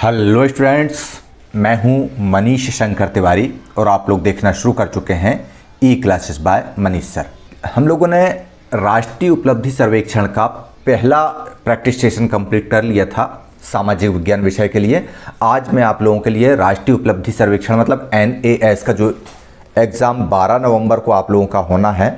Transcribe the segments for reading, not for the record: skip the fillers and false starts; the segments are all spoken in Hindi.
हेलो स्टूडेंट्स, मैं हूं मनीष शंकर तिवारी और आप लोग देखना शुरू कर चुके हैं ई क्लासेस बाय मनीष सर। हम लोगों ने राष्ट्रीय उपलब्धि सर्वेक्षण का पहला प्रैक्टिस सेशन कंप्लीट कर लिया था सामाजिक विज्ञान विषय के लिए। आज मैं आप लोगों के लिए राष्ट्रीय उपलब्धि सर्वेक्षण मतलब NAS का जो एग्ज़ाम 12 नवंबर को आप लोगों का होना है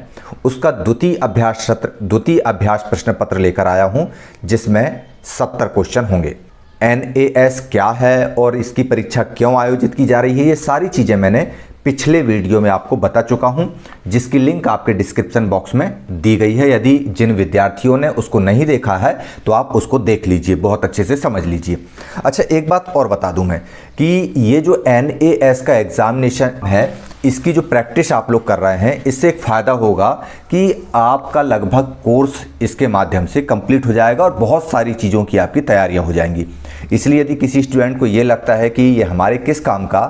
उसका द्वितीय अभ्यास प्रश्न पत्र लेकर आया हूं, जिसमें 70 क्वेश्चन होंगे। NAS क्या है और इसकी परीक्षा क्यों आयोजित की जा रही है, ये सारी चीज़ें मैंने पिछले वीडियो में आपको बता चुका हूं, जिसकी लिंक आपके डिस्क्रिप्शन बॉक्स में दी गई है। यदि जिन विद्यार्थियों ने उसको नहीं देखा है तो आप उसको देख लीजिए, बहुत अच्छे से समझ लीजिए। अच्छा, एक बात और बता दूं मैं कि ये जो NAS का एग्जामिनेशन है, इसकी जो प्रैक्टिस आप लोग कर रहे हैं, इससे एक फ़ायदा होगा कि आपका लगभग कोर्स इसके माध्यम से कंप्लीट हो जाएगा और बहुत सारी चीज़ों की आपकी तैयारियां हो जाएंगी। इसलिए यदि किसी स्टूडेंट को ये लगता है कि ये हमारे किस काम का,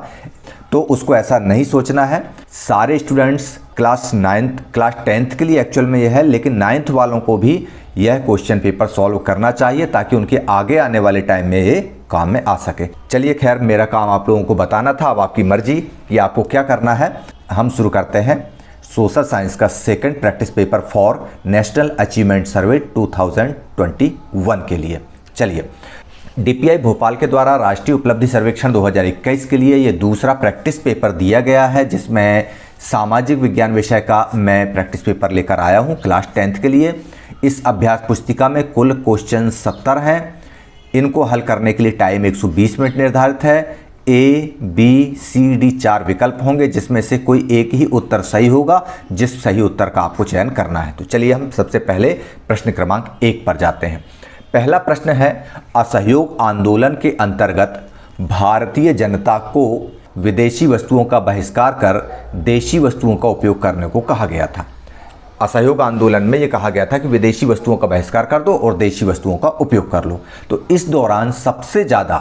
तो उसको ऐसा नहीं सोचना है। सारे स्टूडेंट्स क्लास 10th के लिए एक्चुअल में यह है, लेकिन 9th वालों को भी यह क्वेश्चन पेपर सॉल्व करना चाहिए ताकि उनके आगे आने वाले टाइम में ये काम में आ सके। चलिए खैर, मेरा काम आप लोगों को बताना था, अब आपकी मर्जी कि आपको क्या करना है। हम शुरू करते हैं सोशल साइंस का second practice paper for national achievement सर्वे 2021 के लिए। चलिए, DPI भोपाल के द्वारा राष्ट्रीय उपलब्धि सर्वेक्षण 2021 के लिए ये दूसरा प्रैक्टिस पेपर दिया गया है, जिसमें सामाजिक विज्ञान विषय का मैं प्रैक्टिस पेपर लेकर आया हूँ क्लास 10th के लिए। इस अभ्यास पुस्तिका में कुल क्वेश्चन 70 हैं। इनको हल करने के लिए टाइम 120 मिनट निर्धारित है। A, B, C, D 4 विकल्प होंगे, जिसमें से कोई एक ही उत्तर सही होगा, जिस सही उत्तर का आपको चयन करना है। तो चलिए हम सबसे पहले प्रश्न क्रमांक 1 पर जाते हैं। पहला प्रश्न है, असहयोग आंदोलन के अंतर्गत भारतीय जनता को विदेशी वस्तुओं का बहिष्कार कर देशी वस्तुओं का उपयोग करने को कहा गया था। असहयोग आंदोलन में यह कहा गया था कि विदेशी वस्तुओं का बहिष्कार कर दो और देशी वस्तुओं का उपयोग कर लो। तो इस दौरान सबसे ज़्यादा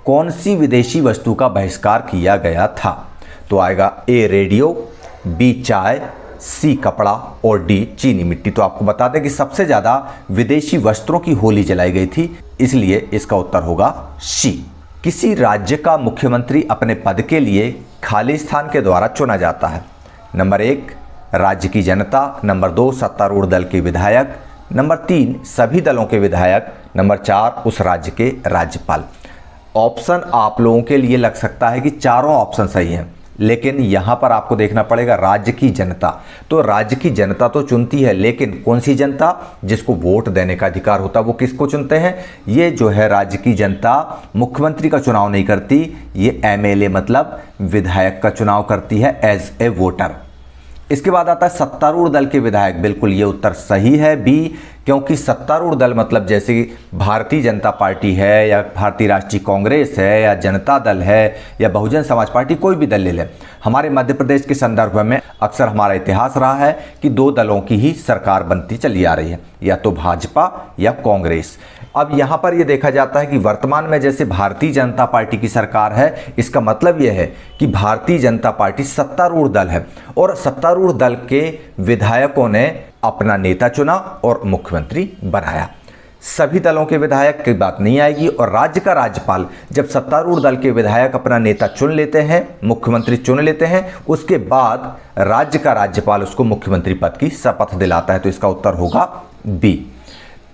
कौन सी विदेशी वस्तु का बहिष्कार किया गया था? तो आएगा A रेडियो, B चाय, C कपड़ा और D चीनी मिट्टी। तो आपको बता दें कि सबसे ज़्यादा विदेशी वस्त्रों की होली जलाई गई थी, इसलिए इसका उत्तर होगा C। किसी राज्य का मुख्यमंत्री अपने पद के लिए खाली स्थान के द्वारा चुना जाता है। नंबर 1 राज्य की जनता, नंबर 2 सत्तारूढ़ दल के विधायक, नंबर 3 सभी दलों के विधायक, नंबर 4 उस राज्य के राज्यपाल। ऑप्शन आप लोगों के लिए लग सकता है कि चारों ऑप्शन सही हैं, लेकिन यहाँ पर आपको देखना पड़ेगा राज्य की जनता। तो राज्य की जनता तो चुनती है, लेकिन कौन सी जनता? जिसको वोट देने का अधिकार होता है वो किसको चुनते हैं? ये जो है राज्य की जनता मुख्यमंत्री का चुनाव नहीं करती, ये MLA मतलब विधायक का चुनाव करती है एज ए वोटर। इसके बाद आता है सत्तारूढ़ दल के विधायक। बिल्कुल ये उत्तर सही है B, क्योंकि सत्तारूढ़ दल मतलब जैसे भारतीय जनता पार्टी है या भारतीय राष्ट्रीय कांग्रेस है या जनता दल है या बहुजन समाज पार्टी, कोई भी दल ले लें। हमारे मध्य प्रदेश के संदर्भ में अक्सर हमारा इतिहास रहा है कि 2 दलों की ही सरकार बनती चली आ रही है, या तो भाजपा या कांग्रेस। अब यहाँ पर यह देखा जाता है कि वर्तमान में जैसे भारतीय जनता पार्टी की सरकार है, इसका मतलब यह है कि भारतीय जनता पार्टी सत्तारूढ़ दल है और सत्तारूढ़ दल के विधायकों ने अपना नेता चुना और मुख्यमंत्री बनाया। सभी दलों के विधायक की बात नहीं आएगी। और राज्य का राज्यपाल, जब सत्तारूढ़ दल के विधायक अपना नेता चुन लेते हैं, मुख्यमंत्री चुन लेते हैं, उसके बाद राज्य का राज्यपाल उसको मुख्यमंत्री पद की शपथ दिलाता है। तो इसका उत्तर होगा B।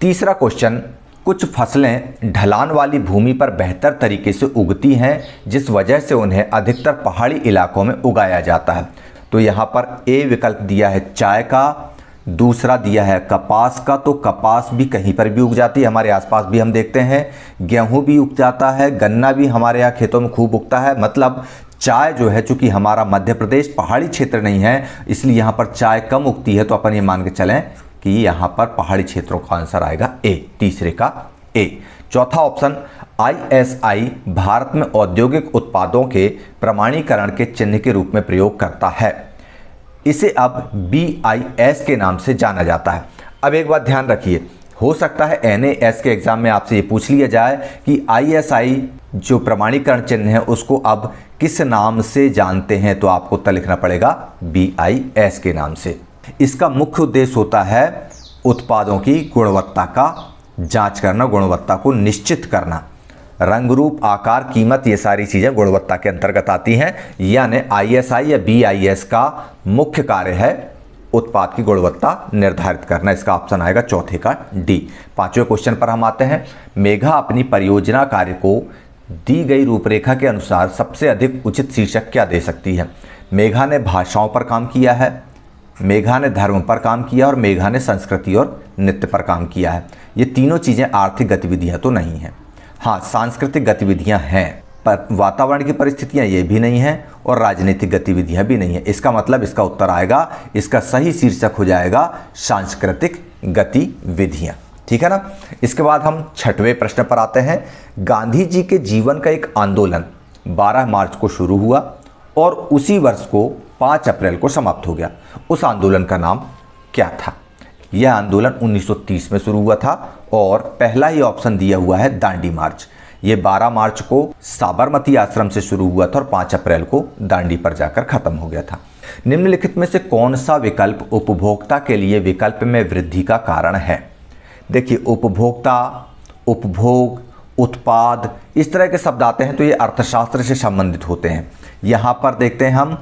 तीसरा क्वेश्चन, कुछ फसलें ढलान वाली भूमि पर बेहतर तरीके से उगती हैं, जिस वजह से उन्हें अधिकतर पहाड़ी इलाकों में उगाया जाता है। तो यहाँ पर A विकल्प दिया है चाय का, दूसरा दिया है कपास का। तो कपास भी कहीं पर भी उग जाती है, हमारे आसपास भी हम देखते हैं। गेहूं भी उग जाता है, गन्ना भी हमारे यहाँ खेतों में खूब उगता है। मतलब चाय जो है, चूँकि हमारा मध्य प्रदेश पहाड़ी क्षेत्र नहीं है, इसलिए यहाँ पर चाय कम उगती है। तो अपन ये मान के चलें कि यहाँ पर पहाड़ी क्षेत्रों का आंसर आएगा A, तीसरे का A। चौथा ऑप्शन, ISI भारत में औद्योगिक उत्पादों के प्रमाणीकरण के चिन्ह के रूप में प्रयोग करता है। इसे अब BIS के नाम से जाना जाता है। अब एक बात ध्यान रखिए, हो सकता है NAS के एग्जाम में आपसे ये पूछ लिया जाए कि ISI जो प्रमाणीकरण चिन्ह है उसको अब किस नाम से जानते हैं, तो आपको उत्तर लिखना पड़ेगा BIS के नाम से। इसका मुख्य उद्देश्य होता है उत्पादों की गुणवत्ता का जांच करना, गुणवत्ता को निश्चित करना। रंग, रूप, आकार, कीमत, ये सारी चीज़ें गुणवत्ता के अंतर्गत आती हैं। यानी ISI या BIS का मुख्य कार्य है उत्पाद की गुणवत्ता निर्धारित करना। इसका ऑप्शन आएगा चौथे का डी। पांचवें क्वेश्चन पर हम आते हैं। मेघा अपनी परियोजना कार्य को दी गई रूपरेखा के अनुसार सबसे अधिक उचित शीर्षक क्या दे सकती है? मेघा ने भाषाओं पर काम किया है, मेघा ने धर्म पर काम किया और मेघा ने संस्कृति और नृत्य पर काम किया है। ये तीनों चीज़ें आर्थिक गतिविधियां तो नहीं हैं। हाँ, सांस्कृतिक गतिविधियां हैं, पर वातावरण की परिस्थितियां ये भी नहीं हैं और राजनीतिक गतिविधियां भी नहीं हैं। इसका मतलब इसका उत्तर आएगा, इसका सही शीर्षक हो जाएगा सांस्कृतिक गतिविधियां। ठीक है ना। इसके बाद हम छठवें प्रश्न पर आते हैं। गांधी जी के जीवन का एक आंदोलन 12 मार्च को शुरू हुआ और उसी वर्ष को 5 अप्रैल को समाप्त हो गया। उस आंदोलन का नाम क्या था? यह आंदोलन 1930 में शुरू हुआ था और पहला ही ऑप्शन दिया हुआ है दांडी मार्च। ये 12 मार्च को साबरमती आश्रम से शुरू हुआ था और 5 अप्रैल को दांडी पर जाकर खत्म हो गया था। निम्नलिखित में से कौन सा विकल्प उपभोक्ता के लिए विकल्प में वृद्धि का कारण है? देखिए, उपभोक्ता, उपभोग, उत्पाद, इस तरह के शब्द आते हैं तो ये अर्थशास्त्र से संबंधित होते हैं। यहाँ पर देखते हैं हम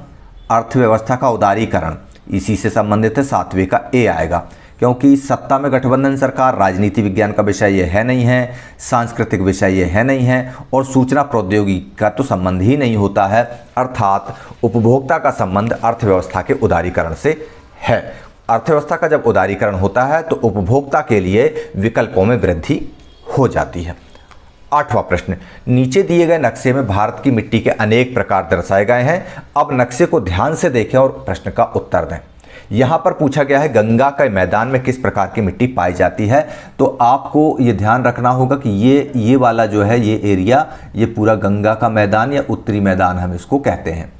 अर्थव्यवस्था का उदारीकरण, इसी से संबंधित है। 7वें का ए आएगा, क्योंकि सत्ता में गठबंधन सरकार राजनीति विज्ञान का विषय ये है नहीं है, सांस्कृतिक विषय ये है नहीं है और सूचना प्रौद्योगिकी का तो संबंध ही नहीं होता है। अर्थात उपभोक्ता का संबंध अर्थव्यवस्था के उदारीकरण से है। अर्थव्यवस्था का जब उदारीकरण होता है तो उपभोक्ता के लिए विकल्पों में वृद्धि हो जाती है। 8वां प्रश्न। नीचे दिए गए नक्शे में भारत की मिट्टी के अनेक प्रकार दर्शाए गए हैं। अब नक्शे को ध्यान से देखें और प्रश्न का उत्तर दें। यहाँ पर पूछा गया है गंगा के मैदान में किस प्रकार की मिट्टी पाई जाती है। तो आपको ये ध्यान रखना होगा कि ये वाला जो है, ये एरिया, ये पूरा गंगा का मैदान या उत्तरी मैदान हम इसको कहते हैं।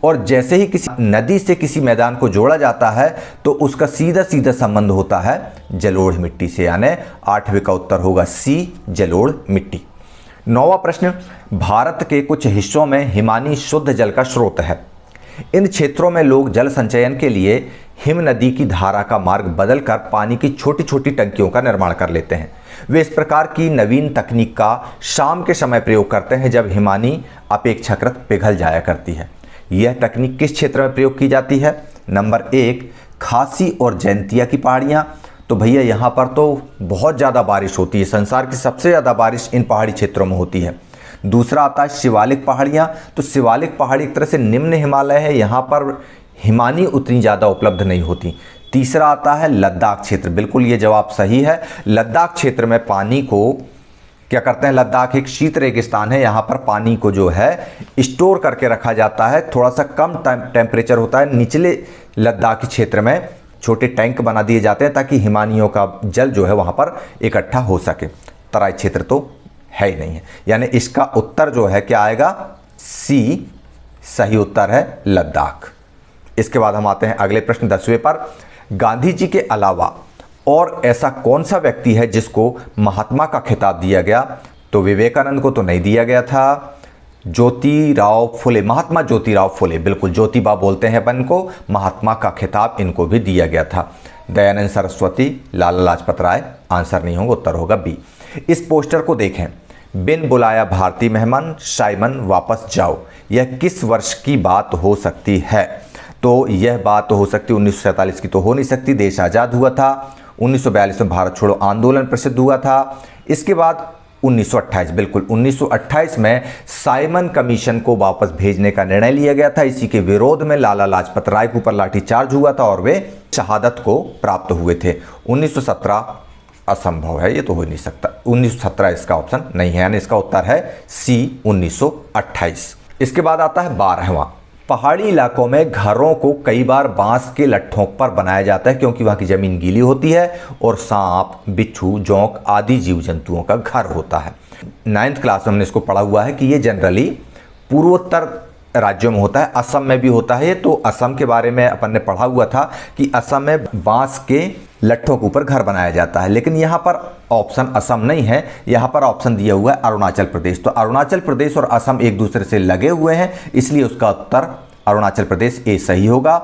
और जैसे ही किसी नदी से किसी मैदान को जोड़ा जाता है तो उसका सीधा सीधा संबंध होता है जलोढ़ मिट्टी से, यानी 8वें का उत्तर होगा सी, जलोढ़ मिट्टी। 9वां प्रश्न। भारत के कुछ हिस्सों में हिमानी शुद्ध जल का स्रोत है। इन क्षेत्रों में लोग जल संचयन के लिए हिम नदी की धारा का मार्ग बदलकर पानी की छोटी छोटी टंकियों का निर्माण कर लेते हैं। वे इस प्रकार की नवीन तकनीक का शाम के समय प्रयोग करते हैं जब हिमानी अपेक्षाकृत पिघल जाया करती है। यह तकनीक किस क्षेत्र में प्रयोग की जाती है? नंबर 1, खासी और जैंतिया की पहाड़ियाँ। तो भैया यहाँ पर तो बहुत ज़्यादा बारिश होती है, संसार की सबसे ज़्यादा बारिश इन पहाड़ी क्षेत्रों में होती है। दूसरा आता है शिवालिक पहाड़ियाँ। तो शिवालिक पहाड़ी एक तरह से निम्न हिमालय है, यहाँ पर हिमानी उतनी ज़्यादा उपलब्ध नहीं होती। तीसरा आता है लद्दाख क्षेत्र। बिल्कुल ये जवाब सही है। लद्दाख क्षेत्र में पानी को क्या करते हैं, लद्दाख एक शीत रेगिस्तान है, यहाँ पर पानी को जो है स्टोर करके रखा जाता है। थोड़ा सा कम टेम्परेचर होता है। निचले लद्दाख क्षेत्र में छोटे टैंक बना दिए जाते हैं ताकि हिमानियों का जल जो है वहाँ पर इकट्ठा हो सके। तराई क्षेत्र तो है ही नहीं है, यानी इसका उत्तर जो है क्या आएगा? सी, सही उत्तर है लद्दाख। इसके बाद हम आते हैं अगले प्रश्न 10वें पर। गांधी जी के अलावा और ऐसा कौन सा व्यक्ति है जिसको महात्मा का खिताब दिया गया? तो विवेकानंद को तो नहीं दिया गया था। ज्योतिराव फुले, महात्मा ज्योतिराव फुले, बिल्कुल ज्योतिबा बोलते हैं अपन को, महात्मा का खिताब इनको भी दिया गया था। दयानंद सरस्वती, लाला लाजपत राय, आंसर नहीं होगा, उत्तर होगा बी। इस पोस्टर को देखें। बिन बुलाया भारतीय मेहमान, साइमन वापस जाओ। यह किस वर्ष की बात हो सकती है? तो यह बात तो हो सकती है 1947 की, तो हो नहीं सकती, देश आज़ाद हुआ था। 1942 में भारत छोड़ो आंदोलन प्रसिद्ध हुआ था। इसके बाद 1928, बिल्कुल 1928 में साइमन कमीशन को वापस भेजने का निर्णय लिया गया था। इसी के विरोध में लाला लाजपत राय के ऊपर लाठीचार्ज हुआ था और वे शहादत को प्राप्त हुए थे। 1917 असंभव है, ये तो हो नहीं सकता। 1917 इसका ऑप्शन नहीं है, यानी इसका उत्तर है सी, 1928। इसके बाद आता है 12वां। पहाड़ी इलाकों में घरों को कई बार बांस के लट्ठों पर बनाया जाता है क्योंकि वहाँ की ज़मीन गीली होती है और सांप, बिच्छू, जोंक आदि जीव जंतुओं का घर होता है। 9th क्लास में हमने इसको पढ़ा हुआ है कि ये जनरली पूर्वोत्तर राज्यों में होता है, असम में भी होता है। तो असम के बारे में अपन ने पढ़ा हुआ था कि असम में बांस के लट्ठों के ऊपर घर बनाया जाता है, लेकिन यहाँ पर ऑप्शन असम नहीं है, यहाँ पर ऑप्शन दिया हुआ है अरुणाचल प्रदेश। तो अरुणाचल प्रदेश और असम एक दूसरे से लगे हुए हैं, इसलिए उसका उत्तर अरुणाचल प्रदेश ए सही होगा।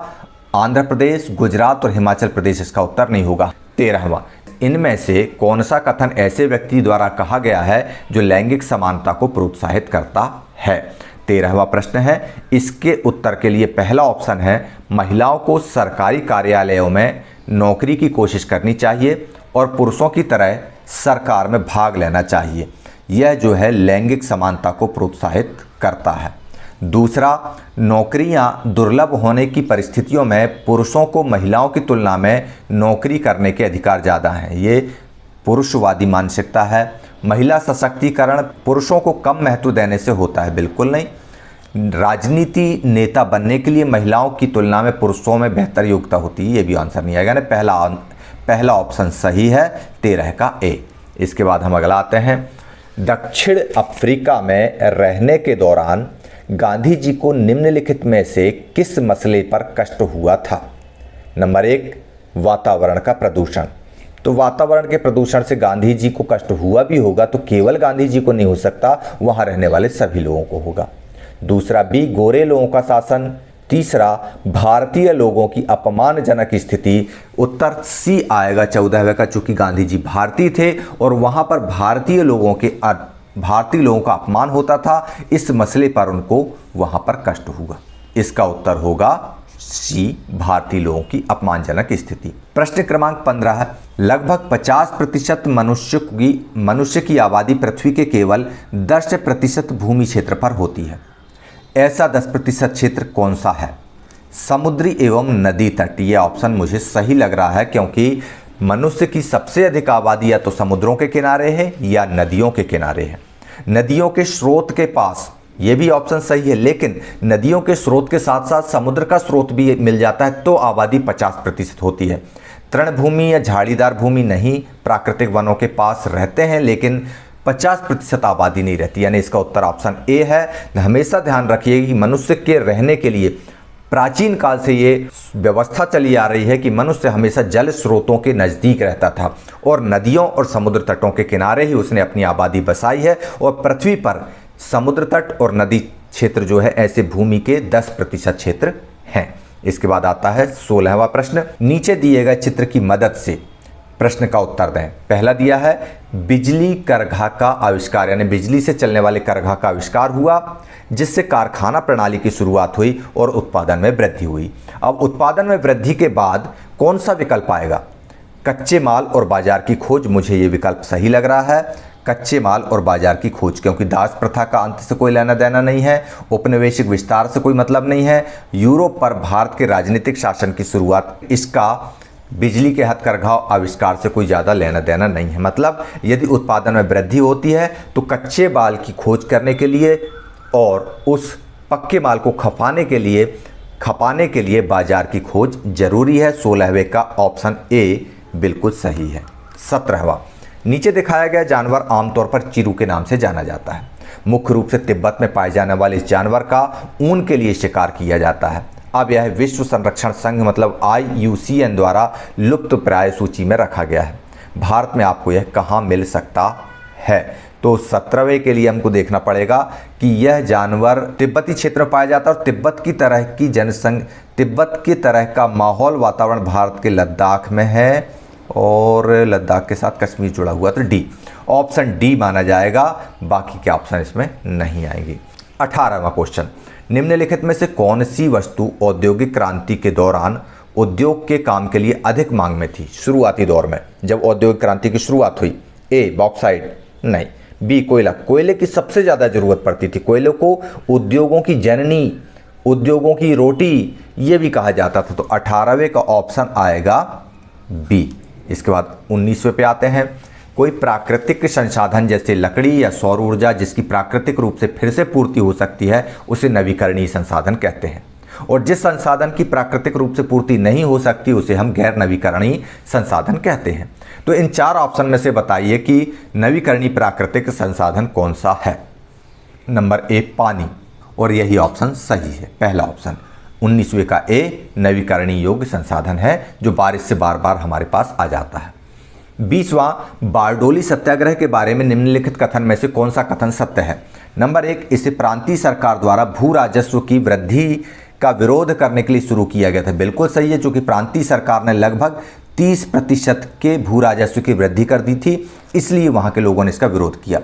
आंध्र प्रदेश, गुजरात और हिमाचल प्रदेश इसका उत्तर नहीं होगा। 13वां। इनमें से कौन सा कथन ऐसे व्यक्ति द्वारा कहा गया है जो लैंगिक समानता को प्रोत्साहित करता है। 13वां प्रश्न है, इसके उत्तर के लिए पहला ऑप्शन है महिलाओं को सरकारी कार्यालयों में नौकरी की कोशिश करनी चाहिए और पुरुषों की तरह सरकार में भाग लेना चाहिए। यह जो है लैंगिक समानता को प्रोत्साहित करता है। दूसरा, नौकरियां दुर्लभ होने की परिस्थितियों में पुरुषों को महिलाओं की तुलना में नौकरी करने के अधिकार ज़्यादा हैं। ये पुरुषवादी मानसिकता है। महिला सशक्तिकरण पुरुषों को कम महत्व देने से होता है, बिल्कुल नहीं। राजनीति नेता बनने के लिए महिलाओं की तुलना में पुरुषों में बेहतर योग्यता होती है, ये भी आंसर नहीं आएगा ना। पहला ऑप्शन सही है, 13 का ए। इसके बाद हम अगला आते हैं, दक्षिण अफ्रीका में रहने के दौरान गांधी जी को निम्नलिखित में से किस मसले पर कष्ट हुआ था। नंबर 1, वातावरण का प्रदूषण। तो वातावरण के प्रदूषण से गांधी जी को कष्ट हुआ भी होगा तो केवल गांधी जी को नहीं हो सकता, वहां रहने वाले सभी लोगों को होगा। दूसरा, बी, गोरे लोगों का शासन। तीसरा, भारतीय लोगों की अपमानजनक स्थिति। उत्तर सी आएगा 14वें का, चूंकि गांधी जी भारतीय थे और वहां पर भारतीय लोगों का अपमान होता था, इस मसले पर उनको वहां पर कष्ट हुआ। इसका उत्तर होगा सी, भारतीय लोगों की अपमानजनक स्थिति। प्रश्न क्रमांक 15 है, लगभग 50% मनुष्य की आबादी पृथ्वी के केवल 10% भूमि क्षेत्र पर होती है। ऐसा 10% क्षेत्र कौन सा है। समुद्री एवं नदी तट। ये ऑप्शन मुझे सही लग रहा है, क्योंकि मनुष्य की सबसे अधिक आबादी या तो समुद्रों के किनारे है या नदियों के किनारे है। नदियों के स्रोत के पास, ये भी ऑप्शन सही है, लेकिन नदियों के स्रोत के साथ साथ समुद्र का स्रोत भी मिल जाता है तो आबादी 50% होती है। तृणभूमि या झाड़ीदार भूमि नहीं, प्राकृतिक वनों के पास रहते हैं, लेकिन 50% आबादी नहीं रहती, यानी इसका उत्तर ऑप्शन ए है। हमेशा ध्यान रखिए कि मनुष्य के रहने के लिए प्राचीन काल से ये व्यवस्था चली आ रही है कि मनुष्य हमेशा जल स्रोतों के नज़दीक रहता था और नदियों और समुद्र तटों के किनारे ही उसने अपनी आबादी बसाई है। और पृथ्वी पर समुद्र तट और नदी क्षेत्र जो है ऐसे भूमि के 10% क्षेत्र हैं। इसके बाद आता है 16वां प्रश्न, नीचे दिए गए चित्र की मदद से प्रश्न का उत्तर दें। पहला दिया है, बिजली करघा का आविष्कार, यानी बिजली से चलने वाले करघा का आविष्कार हुआ जिससे कारखाना प्रणाली की शुरुआत हुई और उत्पादन में वृद्धि हुई। अब उत्पादन में वृद्धि के बाद कौन सा विकल्प आएगा। कच्चे माल और बाजार की खोज, मुझे ये विकल्प सही लग रहा है। कच्चे माल और बाजार की खोज, क्योंकि दास प्रथा का अंत से कोई लेना देना नहीं है, औपनिवेशिक विस्तार से कोई मतलब नहीं है, यूरोप पर भारत के राजनीतिक शासन की शुरुआत, इसका बिजली के हथकरघा आविष्कार से कोई ज़्यादा लेना देना नहीं है। मतलब यदि उत्पादन में वृद्धि होती है तो कच्चे माल की खोज करने के लिए और उस पक्के माल को खपाने के लिए बाजार की खोज जरूरी है। 16वें का ऑप्शन ए बिल्कुल सही है। 17वां, नीचे दिखाया गया जानवर आमतौर पर चिरू के नाम से जाना जाता है। मुख्य रूप से तिब्बत में पाए जाने वाले इस जानवर का ऊन के लिए शिकार किया जाता है। अब यह विश्व संरक्षण संघ मतलब IUCN द्वारा लुप्त प्राय सूची में रखा गया है। भारत में आपको यह कहाँ मिल सकता है। तो 17वें के लिए हमको देखना पड़ेगा कि यह जानवर तिब्बती क्षेत्र में पाया जाता है और तिब्बत की तरह का माहौल वातावरण भारत के लद्दाख में है और लद्दाख के साथ कश्मीर जुड़ा हुआ, तो डी, ऑप्शन डी माना जाएगा। बाकी के ऑप्शन इसमें नहीं आएंगे। 18वां क्वेश्चन, निम्नलिखित में से कौन सी वस्तु औद्योगिक क्रांति के दौरान उद्योग के काम के लिए अधिक मांग में थी। शुरुआती दौर में जब औद्योगिक क्रांति की शुरुआत हुई। ए, बॉक्साइट, नहीं। बी, कोयला। कोयले की सबसे ज़्यादा ज़रूरत पड़ती थी। कोयले को उद्योगों की जननी, उद्योगों की रोटी ये भी कहा जाता था। तो 18वें का ऑप्शन आएगा बी। इसके बाद 19वें पे आते हैं, कोई प्राकृतिक संसाधन जैसे लकड़ी या सौर ऊर्जा जिसकी प्राकृतिक रूप से फिर से पूर्ति हो सकती है उसे नवीकरणीय संसाधन कहते हैं, और जिस संसाधन की प्राकृतिक रूप से पूर्ति नहीं हो सकती उसे हम गैर नवीकरणीय संसाधन कहते हैं। तो इन 4 ऑप्शन में से बताइए कि नवीकरणीय प्राकृतिक संसाधन कौन सा है। नंबर ए, पानी, और यही ऑप्शन सही है, पहला ऑप्शन। 19वें का ए नवीकरणीय योग्य संसाधन है जो बारिश से बार बार हमारे पास आ जाता है। 20वां, बारडोली सत्याग्रह के बारे में निम्नलिखित कथन में से कौन सा कथन सत्य है। नंबर 1, इसे प्रांतीय सरकार द्वारा भू राजस्व की वृद्धि का विरोध करने के लिए शुरू किया गया था। बिल्कुल सही है, चूंकि प्रांतीय सरकार ने लगभग 30% के भू राजस्व की वृद्धि कर दी थी, इसलिए वहां के लोगों ने इसका विरोध किया।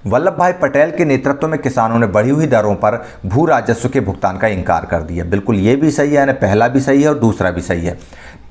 वल्लभ भाई पटेल के नेतृत्व में किसानों ने बढ़ी हुई दरों पर भू राजस्व के भुगतान का इनकार कर दिया। बिल्कुल ये भी सही है, यानी पहला भी सही है और दूसरा भी सही है।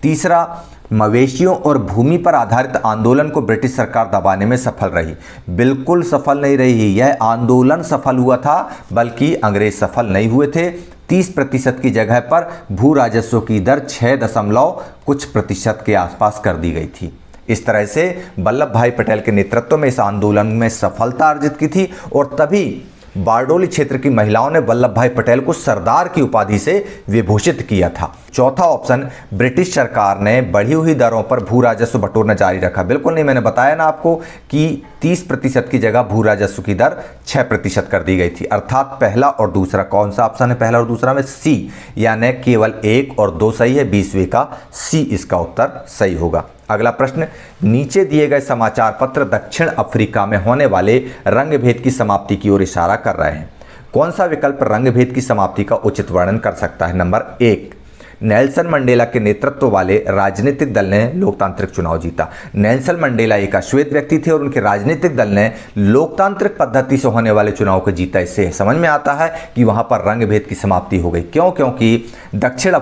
तीसरा, मवेशियों और भूमि पर आधारित आंदोलन को ब्रिटिश सरकार दबाने में सफल रही। बिल्कुल सफल नहीं रही, यह आंदोलन सफल हुआ था, बल्कि अंग्रेज सफल नहीं हुए थे। 30% की जगह पर भू राजस्व की दर 6% के आसपास कर दी गई थी। इस तरह से वल्लभ भाई पटेल के नेतृत्व में इस आंदोलन में सफलता अर्जित की थी और तभी बारडोली क्षेत्र की महिलाओं ने वल्लभ भाई पटेल को सरदार की उपाधि से विभूषित किया था। चौथा ऑप्शन, ब्रिटिश सरकार ने बढ़ी हुई दरों पर भू राजस्व बटोरना जारी रखा। बिल्कुल नहीं, मैंने बताया ना आपको कि 30% की जगह भू राजस्व की दर 6% कर दी गई थी। अर्थात पहला और दूसरा, कौन सा ऑप्शन है पहला और दूसरा में? सी, यानी केवल 1 और 2 सही है, 20वें का सी इसका उत्तर सही होगा। अगला प्रश्न, नीचे दिए गए समाचार पत्र दक्षिण अफ्रीका में होने वाले रंगभेद की समाप्ति की ओर इशारा कर रहे हैं। कौन सा विकल्प रंगभेद की समाप्ति का उचित वर्णन कर सकता है? नंबर 1, नेल्सन मंडेला के नेतृत्व वाले राजनीतिक दल ने लोकतांत्रिक चुनाव जीता। नेल्सन मंडेला एक अश्वेत व्यक्ति थे और उनके राजनीतिक दल ने लोकतांत्रिक पद्धति से होने वाले चुनाव को जीता। इससे समझ में आता है कि वहां पर रंगभेद की समाप्ति हो गई। क्यों? क्योंकि दक्षिण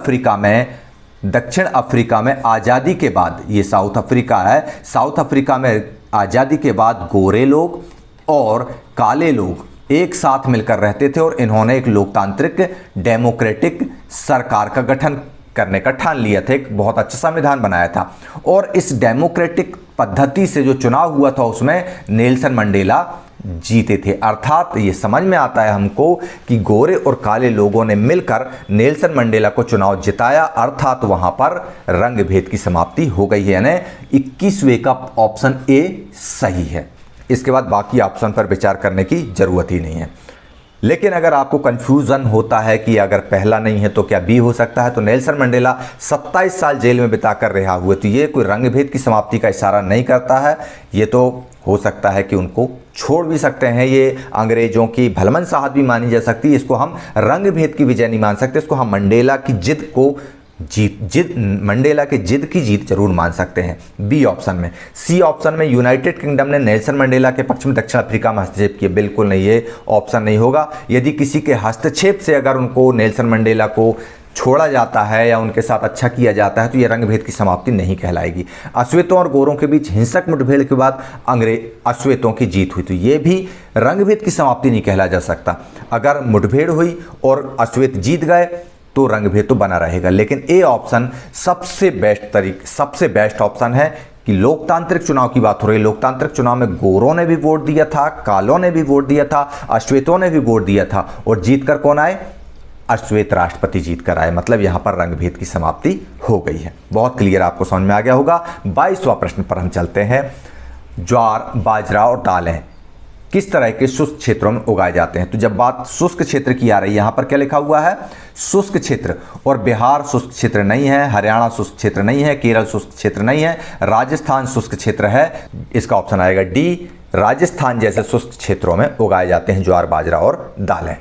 अफ्रीका में आज़ादी के बाद, ये साउथ अफ्रीका है, साउथ अफ्रीका में आज़ादी के बाद गोरे लोग और काले लोग एक साथ मिलकर रहते थे और इन्होंने एक लोकतांत्रिक डेमोक्रेटिक सरकार का गठन करने का ठान लिया था। एक बहुत अच्छा संविधान बनाया था और इस डेमोक्रेटिक पद्धति से जो चुनाव हुआ था उसमें नेल्सन मंडेला जीते थे। अर्थात ये समझ में आता है हमको कि गोरे और काले लोगों ने मिलकर नेल्सन मंडेला को चुनाव जिताया, अर्थात वहां पर रंगभेद की समाप्ति हो गई है। यानी 21वें का ऑप्शन ए सही है। इसके बाद बाकी ऑप्शन पर विचार करने की जरूरत ही नहीं है। लेकिन अगर आपको कंफ्यूजन होता है कि अगर पहला नहीं है तो क्या बी हो सकता है, तो नेल्सन मंडेला 27 साल जेल में बिताकर रिहा हुए, तो ये कोई रंगभेद की समाप्ति का इशारा नहीं करता है। ये तो हो सकता है कि उनको छोड़ भी सकते हैं, ये अंग्रेजों की भलमनसाहत भी मानी जा सकती है। इसको हम रंगभेद की विजय नहीं मान सकते, इसको हम मंडेला की जिद को मंडेला के जिद की जीत जरूर मान सकते हैं। बी ऑप्शन में। सी ऑप्शन में यूनाइटेड किंगडम ने नेल्सन मंडेला के पक्ष में दक्षिण अफ्रीका में हस्तक्षेप किया। बिल्कुल नहीं, ये ऑप्शन नहीं होगा। यदि किसी के हस्तक्षेप से अगर उनको नेल्सन मंडेला को छोड़ा जाता है या उनके साथ अच्छा किया जाता है तो यह रंगभेद की समाप्ति नहीं कहलाएगी। अश्वेतों और गोरों के बीच हिंसक मुठभेड़ के बाद अश्वेतों की जीत हुई, तो यह भी रंगभेद की समाप्ति नहीं कहला जा सकता। अगर मुठभेड़ हुई और अश्वेत जीत गए तो रंगभेद तो बना रहेगा। लेकिन ए ऑप्शन सबसे बेस्ट ऑप्शन है कि लोकतांत्रिक चुनाव की बात हो रही है। लोकतांत्रिक चुनाव में गोरों ने भी वोट दिया था, कालों ने भी वोट दिया था, अश्वेतों ने भी वोट दिया था और जीतकर कौन आए? अश्वेत राष्ट्रपति जीतकर आए। मतलब यहां पर रंगभेद की समाप्ति हो गई है। बहुत क्लियर आपको समझ में आ गया होगा। 22वां प्रश्न पर हम चलते हैं। ज्वार, बाजरा और दालें किस तरह के शुष्क क्षेत्रों में उगाए जाते हैं? तो जब बात शुष्क क्षेत्र की आ रही है, यहां पर क्या लिखा हुआ है? शुष्क क्षेत्र। और बिहार शुष्क क्षेत्र नहीं है, हरियाणा शुष्क क्षेत्र नहीं है, केरल शुष्क क्षेत्र नहीं है, राजस्थान शुष्क क्षेत्र है। इसका ऑप्शन आएगा डी। राजस्थान जैसे शुष्क क्षेत्रों में उगाए जाते हैं ज्वार, बाजरा और दालें।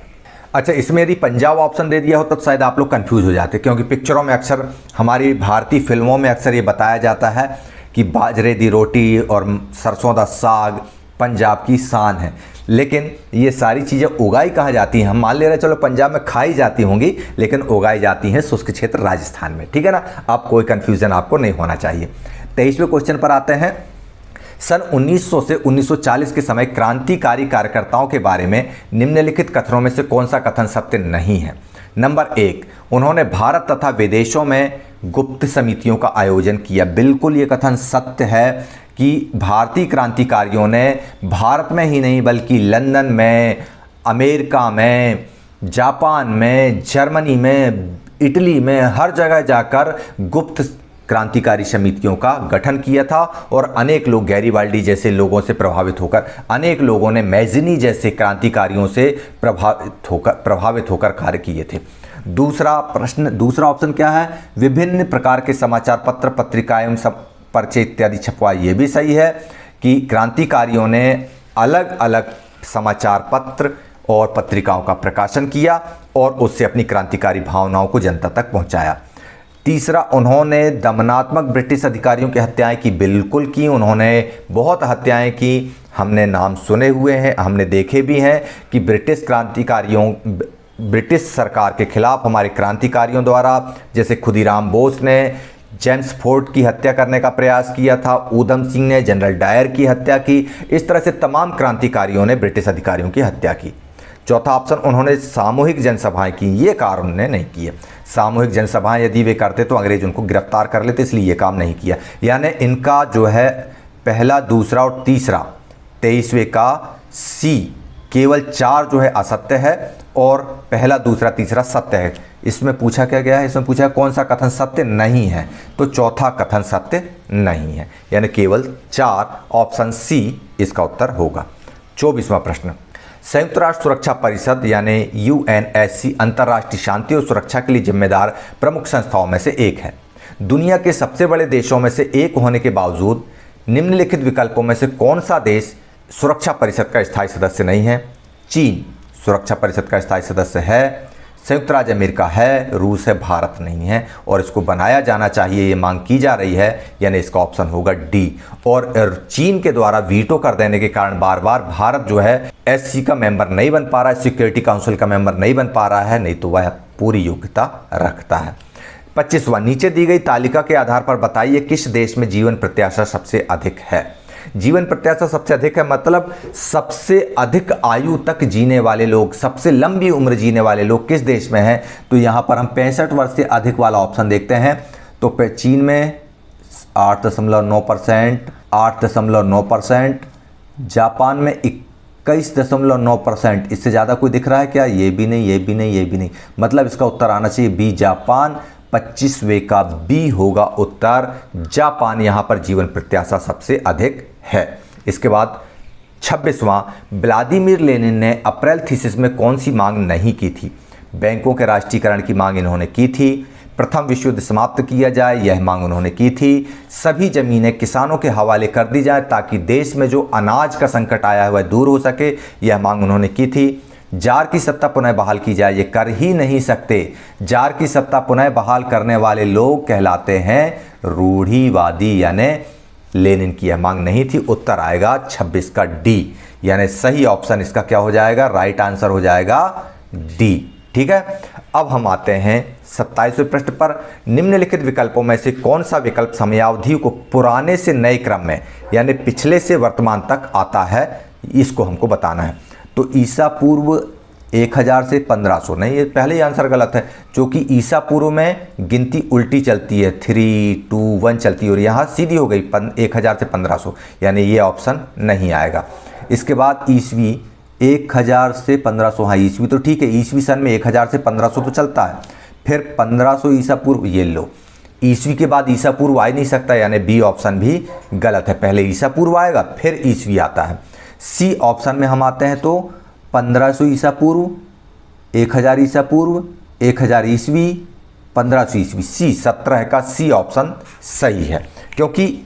अच्छा, इसमें यदि पंजाब ऑप्शन दे दिया हो तब शायद आप लोग कंफ्यूज हो जाते, क्योंकि पिक्चरों में अक्सर, हमारी भारतीय फिल्मों में अक्सर ये बताया जाता है कि बाजरे दी रोटी और सरसों दा साग पंजाब की शान है। लेकिन ये सारी चीज़ें उगाई कहाँ जाती हैं? हम मान ले रहे हैं चलो पंजाब में खाई जाती होंगी, लेकिन उगाई जाती हैं शुष्क क्षेत्र राजस्थान में। ठीक है ना? अब कोई कंफ्यूजन आपको नहीं होना चाहिए। 23वें क्वेश्चन पर आते हैं। सन 1900 से 1940 के समय क्रांतिकारी कार्यकर्ताओं के बारे में निम्नलिखित कथनों में से कौन सा कथन सत्य नहीं है? नंबर 1, उन्होंने भारत तथा विदेशों में गुप्त समितियों का आयोजन किया। बिल्कुल ये कथन सत्य है कि भारतीय क्रांतिकारियों ने भारत में ही नहीं बल्कि लंदन में, अमेरिका में, जापान में, जर्मनी में, इटली में, हर जगह जाकर गुप्त क्रांतिकारी समितियों का गठन किया था और अनेक लोग, गैरीबाल्डी जैसे लोगों से प्रभावित होकर, अनेक लोगों ने मैजिनी जैसे क्रांतिकारियों से प्रभावित होकर कार्य किए थे। दूसरा ऑप्शन क्या है? विभिन्न प्रकार के समाचार पत्र, पत्रिकाएं, पर्चे इत्यादि छपवाए। ये भी सही है कि क्रांतिकारियों ने अलग अलग समाचार पत्र और पत्रिकाओं का प्रकाशन किया और उससे अपनी क्रांतिकारी भावनाओं को जनता तक पहुंचाया। तीसरा, उन्होंने दमनात्मक ब्रिटिश अधिकारियों की हत्याएं की, बिल्कुल की, उन्होंने बहुत हत्याएं की। हमने नाम सुने हुए हैं, हमने देखे भी हैं कि ब्रिटिश सरकार के खिलाफ हमारे क्रांतिकारियों द्वारा, जैसे खुदीराम बोस ने जेम्स फोर्ड की हत्या करने का प्रयास किया था, ऊधम सिंह ने जनरल डायर की हत्या की, इस तरह से तमाम क्रांतिकारियों ने ब्रिटिश अधिकारियों की हत्या की। चौथा ऑप्शन, उन्होंने सामूहिक जनसभाएं की, ये काम उन्होंने नहीं किए। सामूहिक जनसभाएं यदि वे करते तो अंग्रेज उनको गिरफ्तार कर लेते, इसलिए ये काम नहीं किया। यानी इनका जो है पहला, दूसरा और तीसरा 23वें का सी, केवल 4 जो है असत्य है और पहला, दूसरा, तीसरा सत्य है। इसमें पूछा क्या गया है, इसमें पूछा कौन सा कथन सत्य नहीं है, तो चौथा कथन सत्य नहीं है, यानी केवल 4, ऑप्शन सी इसका उत्तर होगा। 24वां प्रश्न, संयुक्त राष्ट्र सुरक्षा परिषद यानी UNSC अंतर्राष्ट्रीय शांति और सुरक्षा के लिए जिम्मेदार प्रमुख संस्थाओं में से एक है। दुनिया के सबसे बड़े देशों में से एक होने के बावजूद निम्नलिखित विकल्पों में से कौन सा देश सुरक्षा परिषद का स्थायी सदस्य नहीं है? चीन सुरक्षा परिषद का स्थायी सदस्य है, संयुक्त राज्य अमेरिका है, रूस है, भारत नहीं है और इसको बनाया जाना चाहिए, ये मांग की जा रही है, यानी इसका ऑप्शन होगा डी। और चीन के द्वारा वीटो कर देने के कारण बार बार भारत जो है SC का मेंबर नहीं बन पा रहा है, सिक्योरिटी काउंसिल का मेंबर नहीं बन पा रहा है, नहीं तो वह पूरी योग्यता रखता है। 25वां, नीचे दी गई तालिका के आधार पर बताइए किस देश में जीवन प्रत्याशा सबसे अधिक है? जीवन प्रत्याशा सबसे अधिक है मतलब सबसे अधिक आयु तक जीने वाले लोग, सबसे लंबी उम्र जीने वाले लोग किस देश में हैं? तो यहाँ पर हम 65 वर्ष से अधिक वाला ऑप्शन देखते हैं। तो चीन में 8.9%, 8.9%, जापान में 21.9%, इससे ज़्यादा कोई दिख रहा है क्या? ये भी नहीं, ये भी नहीं, ये भी नहीं, मतलब इसका उत्तर आना चाहिए बी, जापान। 25वें का बी होगा उत्तर, जापान यहाँ पर जीवन प्रत्याशा सबसे अधिक है। इसके बाद 26वां, व्लादिमीर लेनिन ने अप्रैल थीसिस में कौन सी मांग नहीं की थी? बैंकों के राष्ट्रीयकरण की मांग इन्होंने की थी, प्रथम विश्व युद्ध समाप्त किया जाए यह मांग उन्होंने की थी, सभी जमीनें किसानों के हवाले कर दी जाए ताकि देश में जो अनाज का संकट आया है वह दूर हो सके, यह मांग उन्होंने की थी, जार की सत्ता पुनः बहाल की जाए, ये कर ही नहीं सकते। जार की सत्ता पुनः बहाल करने वाले लोग कहलाते हैं रूढ़िवादी, यानी लेनिन की यह मांग नहीं थी। उत्तर आएगा 26 का डी, यानी सही ऑप्शन इसका क्या हो जाएगा? राइट आंसर हो जाएगा डी। ठीक है, अब हम आते हैं 27वें प्रश्न पर। निम्नलिखित विकल्पों में से कौन सा विकल्प समयावधि को पुराने से नए क्रम में यानी पिछले से वर्तमान तक आता है, इसको हमको बताना है। तो ईसा पूर्व 1000 से 1500, नहीं, ये पहले ही आंसर गलत है, क्योंकि ईसा पूर्व में गिनती उल्टी चलती है, 3, 2, 1 चलती है और यहाँ सीधी हो गई 1000 से 1500, यानी ये ऑप्शन नहीं आएगा। इसके बाद ईसवी 1000 से 1500, हाँ ईसवी तो ठीक है, ईसवी सन में 1000 से 1500 तो चलता है, फिर 1500 ईसा पूर्व, ये लो, ईसवी के बाद ईसा पूर्व आ ही नहीं सकता, यानी बी ऑप्शन भी गलत है, पहले ईसा पूर्व आएगा फिर ईसवी आता है। सी ऑप्शन में हम आते हैं तो 1500 ईसा पूर्व, 1000 ईसा पूर्व, 1000 ईसवी, 1500 ईसवी, सी 17 का सी ऑप्शन सही है, क्योंकि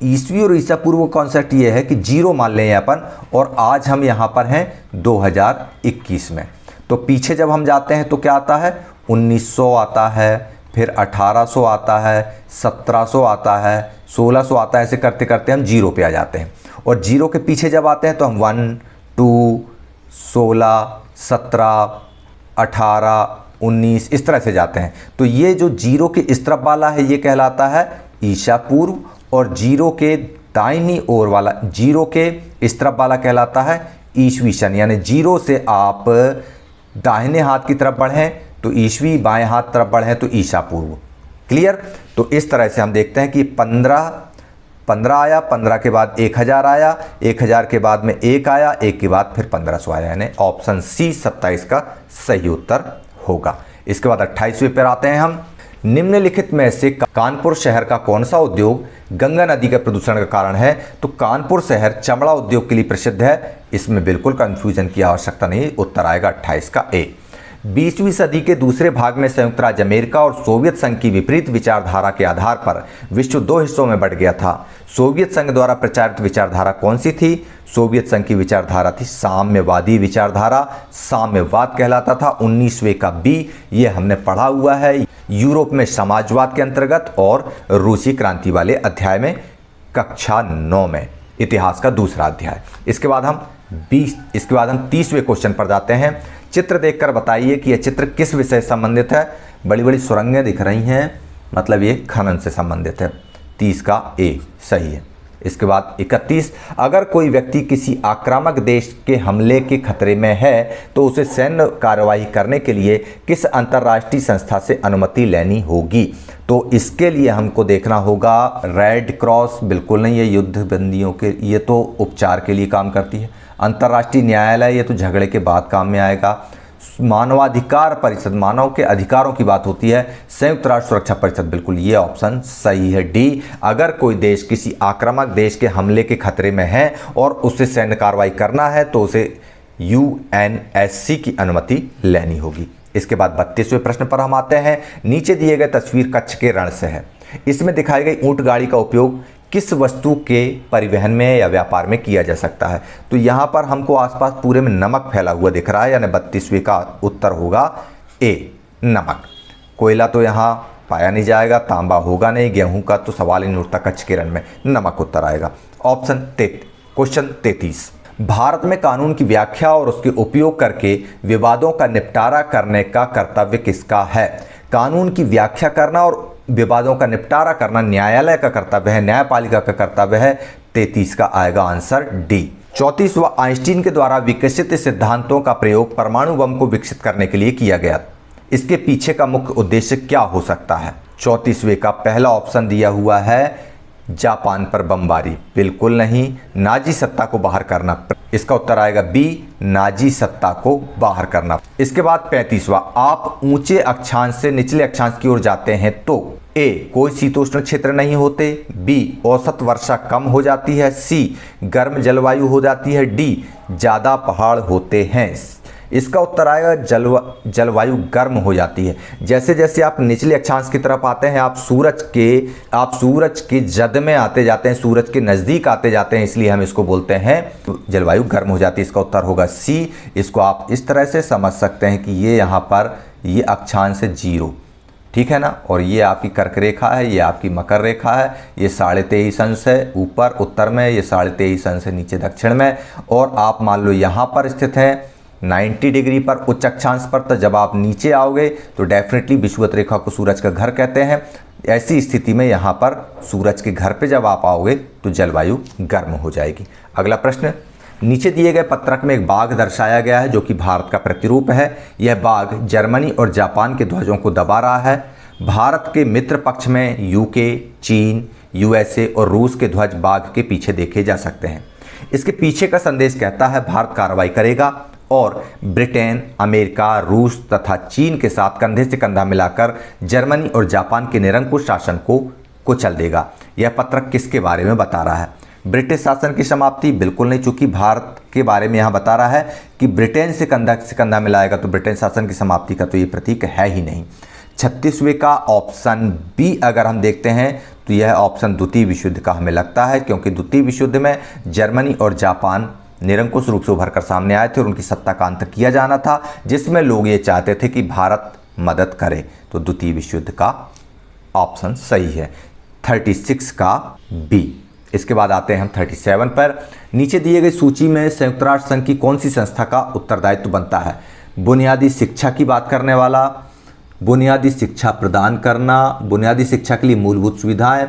ईसवी और ईसा पूर्व का कॉन्सेप्ट ये है कि जीरो मान लें अपन, और आज हम यहाँ पर हैं 2021 में, तो पीछे जब हम जाते हैं तो क्या आता है? 1900 आता है, फिर 1800 आता है, 1700 आता है, 1600 आता है, ऐसे करते करते हम जीरो पे आ जाते हैं। और जीरो के पीछे जब आते हैं तो हम 1, 2, 16, 17, 18, 19 इस तरह से जाते हैं। तो ये जो जीरो के इस तरफ वाला है ये कहलाता है ईसा पूर्व, और जीरो के दाहिनी ओर वाला, जीरो के इस तरफ वाला कहलाता है ईसवी सन, यानी जीरो से आप दाहिने हाथ की तरफ बढ़ें तो ईसवी, बाएं हाथ तरफ बढ़ें तो ईसा पूर्व। क्लियर? तो इस तरह से हम देखते हैं कि 15 आया, 15 के बाद 1000 आया, 1000 के बाद में 1 आया, 1 के बाद फिर 1500 आया, यानी ऑप्शन सी 27 का सही उत्तर होगा। इसके बाद 28वें पर आते हैं हम। निम्नलिखित में से कानपुर शहर का कौन सा उद्योग गंगा नदी के प्रदूषण का कारण है? तो कानपुर शहर चमड़ा उद्योग के लिए प्रसिद्ध है, इसमें बिल्कुल कंफ्यूजन की आवश्यकता नहीं, उत्तर आएगा 28 का ए। 20वीं सदी के दूसरे भाग में संयुक्त राज्य अमेरिका और सोवियत संघ की विपरीत विचारधारा के आधार पर विश्व दो हिस्सों में बंट गया था। सोवियत संघ द्वारा प्रचारित विचारधारा कौन सी थी? सोवियत संघ की विचारधारा थी साम्यवादी विचारधारा, साम्यवाद कहलाता था। 19वें का बी, ये हमने पढ़ा हुआ है यूरोप में समाजवाद के अंतर्गत और रूसी क्रांति वाले अध्याय में, कक्षा 9 में, इतिहास का दूसरा अध्याय। इसके बाद हम 30वें क्वेश्चन पर जाते हैं। चित्र देखकर बताइए कि यह चित्र किस विषय से संबंधित है। बड़ी बड़ी सुरंगें दिख रही हैं, मतलब ये खनन से संबंधित है। 30 का ए सही है। इसके बाद 31, अगर कोई व्यक्ति किसी आक्रामक देश के हमले के खतरे में है तो उसे सैन्य कार्रवाई करने के लिए किस अंतर्राष्ट्रीय संस्था से अनुमति लेनी होगी? तो इसके लिए हमको देखना होगा रेड क्रॉस, बिल्कुल नहीं, ये युद्ध बंदियों के, ये तो उपचार के लिए काम करती है। अंतर्राष्ट्रीय न्यायालय, ये तो झगड़े के बाद काम में आएगा। मानवाधिकार परिषद, मानव के अधिकारों की बात होती है। संयुक्त राष्ट्र सुरक्षा परिषद, बिल्कुल ये ऑप्शन सही है डी। अगर कोई देश किसी आक्रामक देश के हमले के खतरे में है और उसे सैन्य कार्रवाई करना है तो उसे यूएनएससी की अनुमति लेनी होगी। इसके बाद 32वें प्रश्न पर हम आते हैं। नीचे दिए गए तस्वीर कच्छ के रण से है। इसमें दिखाई गई ऊंट गाड़ी का उपयोग किस वस्तु के परिवहन में या व्यापार में किया जा सकता है? तो यहाँ पर हमको आसपास पूरे में नमक फैला हुआ दिख रहा है, यानी 32वें का उत्तर होगा ए, नमक। कोयला तो यहाँ पाया नहीं जाएगा, तांबा होगा नहीं, गेहूं का तो सवाल ही नहीं उठता कच्छ के रण में, नमक उत्तर आएगा। क्वेश्चन 33, भारत में कानून की व्याख्या और उसके उपयोग करके विवादों का निपटारा करने का कर्तव्य किसका है? कानून की व्याख्या करना और विवादों का निपटारा करना न्यायालय का कर्तव्य है, न्यायपालिका का कर्तव्य है। 33 का आएगा आंसर डी। 34वां, आइंस्टीन के द्वारा विकसित सिद्धांतों का प्रयोग परमाणु बम को विकसित करने के लिए किया गया। इसके पीछे का मुख्य उद्देश्य क्या हो सकता है? 34वें का पहला ऑप्शन दिया हुआ है जापान पर बमबारी, बिल्कुल नहीं। नाजी सत्ता को बाहर करना, इसका उत्तर आएगा बी, नाजी सत्ता को बाहर करना। इसके बाद 35वां, आप ऊंचे अक्षांश से निचले अक्षांश की ओर जाते हैं तो ए, कोई शीतोष्ण क्षेत्र नहीं होते, बी, औसत वर्षा कम हो जाती है, सी, गर्म जलवायु हो जाती है, डी, ज्यादा पहाड़ होते हैं। इसका उत्तर आएगा जलवायु गर्म हो जाती है। जैसे जैसे आप निचले अक्षांश की तरफ आते हैं आप सूरज के जद में आते जाते हैं, सूरज के नज़दीक आते जाते हैं, इसलिए हम इसको बोलते हैं जलवायु गर्म हो जाती है। इसका उत्तर होगा सी। इसको आप इस तरह से समझ सकते हैं कि ये यहाँ पर ये अक्षांश है 0, ठीक है ना, और ये आपकी कर्क रेखा है, ये आपकी मकर रेखा है, ये 23.5 अंश है ऊपर उत्तर में, ये 23.5 अंश है नीचे दक्षिण में, और आप मान लो यहाँ पर स्थित हैं 90 डिग्री पर उच्च अक्षांश पर। तो जब आप नीचे आओगे तो डेफिनेटली विषुवत रेखा को सूरज का घर कहते हैं। ऐसी स्थिति में यहाँ पर सूरज के घर पे जब आप आओगे तो जलवायु गर्म हो जाएगी। अगला प्रश्न, नीचे दिए गए पत्रक में एक बाघ दर्शाया गया है जो कि भारत का प्रतिरूप है। यह बाघ जर्मनी और जापान के ध्वजों को दबा रहा है। भारत के मित्र पक्ष में यूके, चीन, यूएसए और रूस के ध्वज बाघ के पीछे देखे जा सकते हैं। इसके पीछे का संदेश कहता है भारत कार्रवाई करेगा और ब्रिटेन, अमेरिका, रूस तथा चीन के साथ कंधे से कंधा मिलाकर जर्मनी और जापान के निरंकुश शासन को कुचल देगा। यह पत्रक किसके बारे में बता रहा है? ब्रिटिश शासन की समाप्ति, बिल्कुल नहीं, चूंकि भारत के बारे में यहाँ बता रहा है कि ब्रिटेन से कंधा मिलाएगा तो ब्रिटेन शासन की समाप्ति का तो ये प्रतीक है ही नहीं। 36वें का ऑप्शन बी अगर हम देखते हैं तो यह ऑप्शन द्वितीय विश्व युद्ध का हमें लगता है, क्योंकि द्वितीय विश्व युद्ध में जर्मनी और जापान निरंकुश रूप से उभर कर सामने आए थे और उनकी सत्ता का अंत किया जाना था, जिसमें लोग ये चाहते थे कि भारत मदद करे। तो द्वितीय विश्व युद्ध का ऑप्शन सही है, 36 का बी। इसके बाद आते हैं हम 37 पर। नीचे दिए गई सूची में संयुक्त राष्ट्र संघ की कौन सी संस्था का उत्तरदायित्व बनता है? बुनियादी शिक्षा की बात करने वाला, बुनियादी शिक्षा प्रदान करना, बुनियादी शिक्षा के लिए मूलभूत सुविधाएं,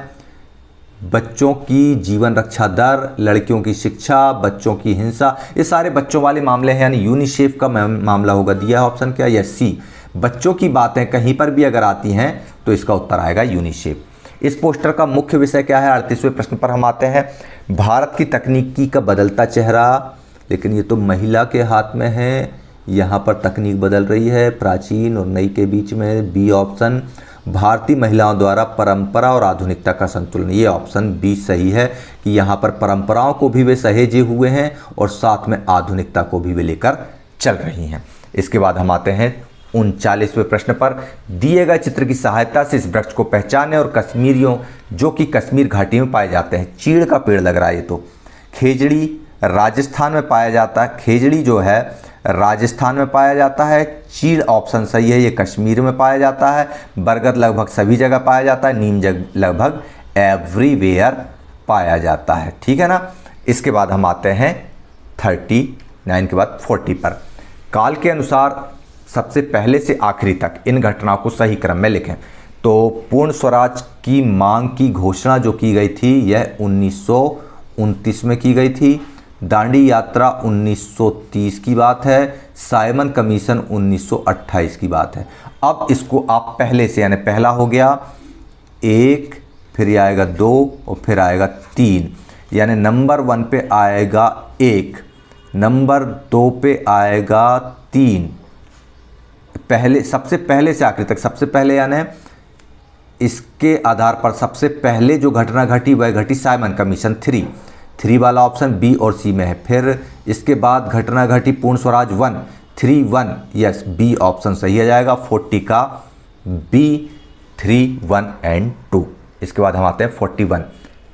बच्चों की जीवन रक्षा दर, लड़कियों की शिक्षा, बच्चों की हिंसा, ये सारे बच्चों वाले मामले हैं, यानी यूनिसेफ का मामला होगा। दिया है ऑप्शन क्या? यस, सी। बच्चों की बातें कहीं पर भी अगर आती हैं तो इसका उत्तर आएगा यूनिसेफ। इस पोस्टर का मुख्य विषय क्या है? 38वें प्रश्न पर हम आते हैं। भारत की तकनीकी का बदलता चेहरा, लेकिन ये तो महिला के हाथ में है, यहाँ पर तकनीक बदल रही है, प्राचीन और नई के बीच में। बी ऑप्शन, भारतीय महिलाओं द्वारा परंपरा और आधुनिकता का संतुलन, ये ऑप्शन बी सही है कि यहाँ पर परंपराओं को भी वे सहेजे हुए हैं और साथ में आधुनिकता को भी वे लेकर चल रही हैं। इसके बाद हम आते हैं 39वें प्रश्न पर दिए गए चित्र की सहायता से इस वृक्ष को पहचानें और कश्मीरियों जो कि कश्मीर घाटी में पाए जाते हैं। चीड़ का पेड़ लग रहा है ये तो। खेजड़ी राजस्थान में पाया जाता है, खेजड़ी जो है राजस्थान में पाया जाता है। चीड़ ऑप्शन सही है, ये कश्मीर में पाया जाता है। बरगद लगभग सभी जगह पाया जाता है। नीम लगभग एवरीवेयर पाया जाता है, ठीक है ना। इसके बाद हम आते हैं 39 के बाद 40 पर। काल के अनुसार सबसे पहले से आखिरी तक इन घटनाओं को सही क्रम में लिखें। तो पूर्ण स्वराज की मांग की घोषणा जो की गई थी यह 1929 में की गई थी। दांडी यात्रा 1930 की बात है। साइमन कमीशन 1928 की बात है। अब इसको आप पहले से, यानी पहला हो गया 1, फिर ये आएगा 2 और फिर आएगा 3, यानी नंबर 1 पे आएगा 1, नंबर 2 पे आएगा 3। पहले, सबसे पहले से आखिरी तक, सबसे पहले यानी इसके आधार पर सबसे पहले जो घटना घटी वह घटी साइमन कमीशन 3 वाला ऑप्शन बी और सी में है। फिर इसके बाद घटना घटी पूर्ण स्वराज 1, यस बी ऑप्शन सही आ जाएगा। 40 का बी, 3, 1 एंड 2। इसके बाद हम आते हैं 41।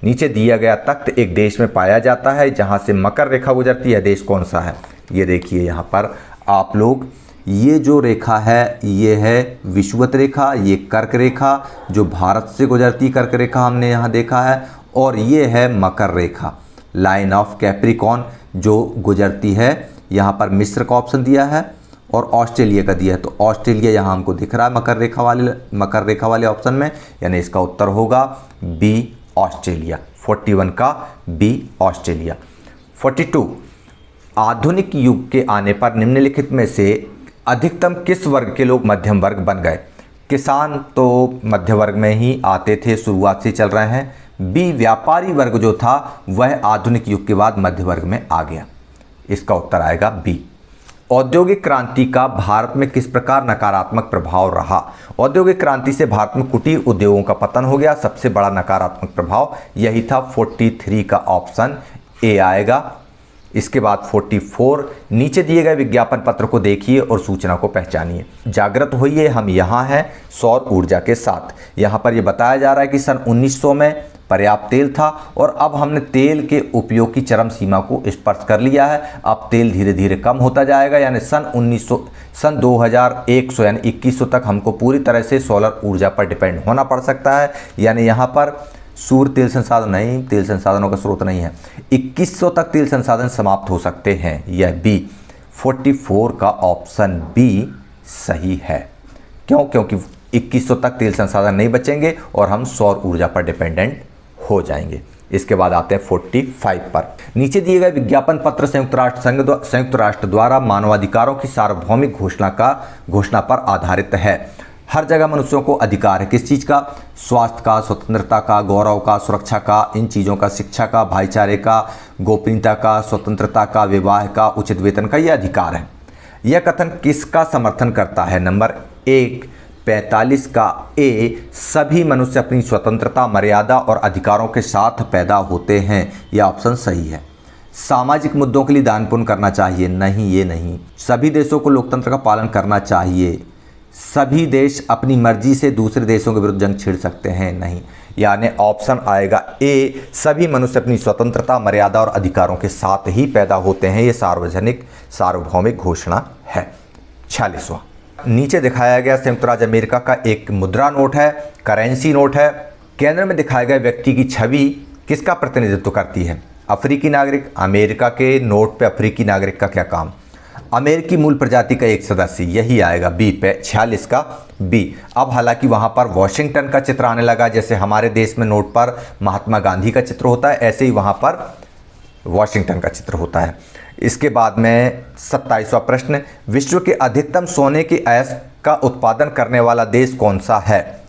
नीचे दिया गया तख्त एक देश में पाया जाता है जहां से मकर रेखा गुजरती है, देश कौन सा है? ये देखिए यहाँ पर आप लोग, ये जो रेखा है ये है विषुवत रेखा, ये कर्क रेखा जो भारत से गुजरती कर्क रेखा हमने यहाँ देखा है, और ये है मकर रेखा, लाइन ऑफ कैप्रिकॉर्न जो गुजरती है। यहाँ पर मिस्र का ऑप्शन दिया है और ऑस्ट्रेलिया का दिया है, तो ऑस्ट्रेलिया यहाँ हमको दिख रहा है मकर रेखा वाले ऑप्शन में, यानी इसका उत्तर होगा बी ऑस्ट्रेलिया। 41 का बी ऑस्ट्रेलिया। 42 आधुनिक युग के आने पर निम्नलिखित में से अधिकतम किस वर्ग के लोग मध्यम वर्ग बन गए? किसान तो मध्य वर्ग में ही आते थे, शुरुआत से चल रहे हैं। बी व्यापारी वर्ग जो था वह आधुनिक युग के बाद मध्य वर्ग में आ गया, इसका उत्तर आएगा बी। औद्योगिक क्रांति का भारत में किस प्रकार नकारात्मक प्रभाव रहा? औद्योगिक क्रांति से भारत में कुटीर उद्योगों का पतन हो गया, सबसे बड़ा नकारात्मक प्रभाव यही था। 43 का ऑप्शन ए आएगा। इसके बाद 44 नीचे दिए गए विज्ञापन पत्र को देखिए और सूचना को पहचानिए। जागृत होइए, हम यहाँ हैं सौर ऊर्जा के साथ। यहाँ पर यह बताया जा रहा है कि सन 1900 में पर्याप्त तेल था और अब हमने तेल के उपयोग की चरम सीमा को स्पर्श कर लिया है। अब तेल धीरे धीरे कम होता जाएगा, यानी सन 2100 यानी 2100 तक हमको पूरी तरह से सोलर ऊर्जा पर डिपेंड होना पड़ सकता है। यानी यहाँ पर सूर्य तेल संसाधन नहीं, तेल संसाधनों का स्रोत नहीं है। 2100 तक तेल संसाधन समाप्त हो सकते हैं, यह बी। 44 का ऑप्शन बी सही है। क्यों? क्योंकि 2100 तक तेल संसाधन नहीं बचेंगे और हम सौर ऊर्जा पर डिपेंडेंट हो जाएंगे। इसके बाद आते हैं 45 पर। नीचे दिए गए विज्ञापन पत्र संयुक्त राष्ट्र द्वारा मानवाधिकारों की सार्वभौमिक घोषणा पर आधारित है। हर जगह मनुष्यों को अधिकार है किस चीज़ का? स्वास्थ्य का, स्वतंत्रता का, गौरव का, सुरक्षा का, इन चीज़ों का, शिक्षा का, भाईचारे का, गोपनीयता का, स्वतंत्रता का, विवाह का, उचित वेतन का, यह अधिकार है। यह कथन किसका समर्थन करता है? नंबर 1 45 का ए, सभी मनुष्य अपनी स्वतंत्रता, मर्यादा और अधिकारों के साथ पैदा होते हैं, यह ऑप्शन सही है। सामाजिक मुद्दों के लिए दान पुण्य करना चाहिए, नहीं ये नहीं। सभी देशों को लोकतंत्र का पालन करना चाहिए। सभी देश अपनी मर्जी से दूसरे देशों के विरुद्ध जंग छेड़ सकते हैं, नहीं। यानी ऑप्शन आएगा ए, सभी मनुष्य अपनी स्वतंत्रता, मर्यादा और अधिकारों के साथ ही पैदा होते हैं, ये सार्वभौमिक घोषणा है। 46वां नीचे दिखाया गया संयुक्त राज्य अमेरिका का एक मुद्रा नोट है, करेंसी नोट है। केंद्र में दिखाए गए व्यक्ति की छवि किसका प्रतिनिधित्व करती है? अफ्रीकी नागरिक। अमेरिका के नोट पे अफ्रीकी नागरिक का क्या काम? अमेरिकी मूल प्रजाति का एक सदस्य, यही आएगा बी पे। 46 का बी। अब हालांकि वहाँ पर वॉशिंगटन का चित्र आने लगा, जैसे हमारे देश में नोट पर महात्मा गांधी का चित्र होता है, ऐसे ही वहाँ पर वॉशिंगटन का चित्र होता है। इसके बाद में 27वां प्रश्न, विश्व के अधिकतम सोने के अयस्क का उत्पादन करने वाला देश कौन सा है?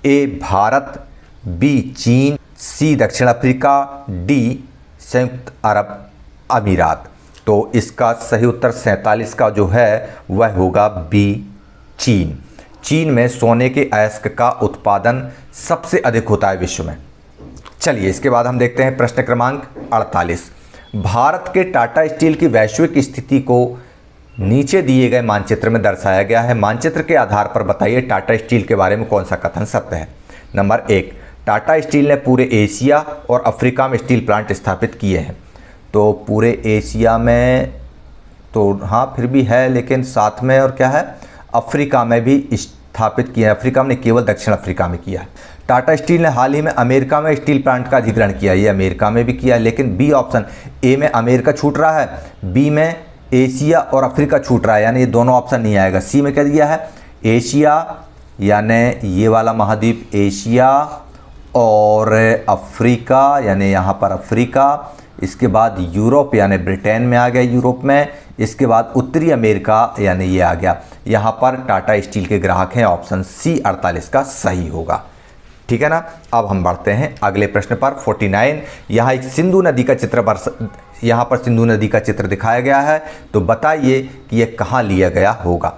ए भारत, बी चीन, सी दक्षिण अफ्रीका, डी संयुक्त अरब अमीरात। तो इसका सही उत्तर 47 का जो है वह होगा बी चीन। चीन में सोने के अयस्क का उत्पादन सबसे अधिक होता है विश्व में। चलिए इसके बाद हम देखते हैं प्रश्न क्रमांक 48। भारत के टाटा स्टील की वैश्विक स्थिति को नीचे दिए गए मानचित्र में दर्शाया गया है। मानचित्र के आधार पर बताइए टाटा स्टील के बारे में कौन सा कथन सत्य है। नंबर 1, टाटा स्टील ने पूरे एशिया और अफ्रीका में स्टील प्लांट स्थापित किए हैं। तो पूरे एशिया में तो हाँ फिर भी है, लेकिन साथ में और क्या है, अफ्रीका में भी स्थापित किया है। अफ्रीका में केवल दक्षिण अफ्रीका में किया है। टाटा स्टील ने हाल ही में अमेरिका में स्टील प्लांट का अधिग्रहण किया। ये अमेरिका में भी किया है, लेकिन बी ऑप्शन, ए में अमेरिका छूट रहा है, बी में एशिया और अफ्रीका छूट रहा है, यानी ये दोनों ऑप्शन नहीं आएगा। सी में क्या दिया है, एशिया यानी ये वाला महाद्वीप एशिया और अफ्रीका यानी यहाँ पर अफ्रीका, इसके बाद यूरोप यानी ब्रिटेन में आ गया, यूरोप में, इसके बाद उत्तरी अमेरिका यानी ये आ गया। यहाँ पर टाटा स्टील के ग्राहक हैं। ऑप्शन सी 48 का सही होगा। ठीक है ना। अब हम बढ़ते हैं अगले प्रश्न पर 49। यहाँ एक सिंधु नदी का चित्र यहाँ पर सिंधु नदी का चित्र दिखाया गया है। तो बताइए कि यह कहाँ लिया गया होगा।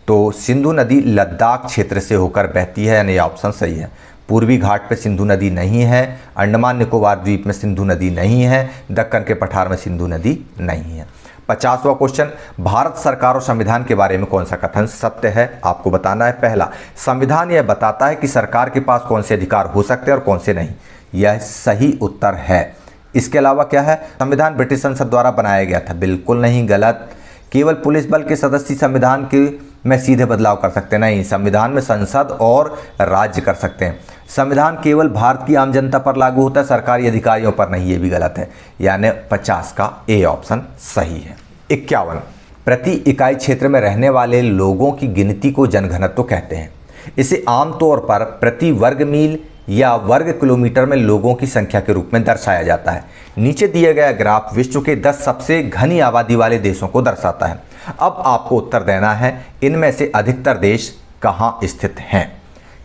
तो सिंधु नदी लद्दाख क्षेत्र से होकर बहती है, यानी ऑप्शन सही है। पूर्वी घाट पे सिंधु नदी नहीं है, अंडमान निकोबार द्वीप में सिंधु नदी नहीं है, दक्कन के पठार में सिंधु नदी नहीं है। 50वां क्वेश्चन, भारत सरकार और संविधान के बारे में कौन सा कथन सत्य है, आपको बताना है। पहला, संविधान यह बताता है कि सरकार के पास कौन से अधिकार हो सकते हैं और कौन से नहीं। यह सही उत्तर है। इसके अलावा क्या है, संविधान ब्रिटिश संसद द्वारा बनाया गया था। बिल्कुल नहीं, गलत। केवल पुलिस बल के सदस्य संविधान के में सीधे बदलाव कर सकते हैं। नहीं, संविधान में संसद और राज्य कर सकते हैं। संविधान केवल भारत की आम जनता पर लागू होता है, सरकारी अधिकारियों पर नहीं। ये भी गलत है, यानी 50 का ए ऑप्शन सही है। 51, प्रति इकाई क्षेत्र में रहने वाले लोगों की गिनती को जनघनत्व कहते हैं। इसे आमतौर पर प्रति वर्ग मील या वर्ग किलोमीटर में लोगों की संख्या के रूप में दर्शाया जाता है। नीचे दिया गया ग्राफ विश्व के 10 सबसे घनी आबादी वाले देशों को दर्शाता है। अब आपको उत्तर देना है, इनमें से अधिकतर देश कहाँ स्थित हैं।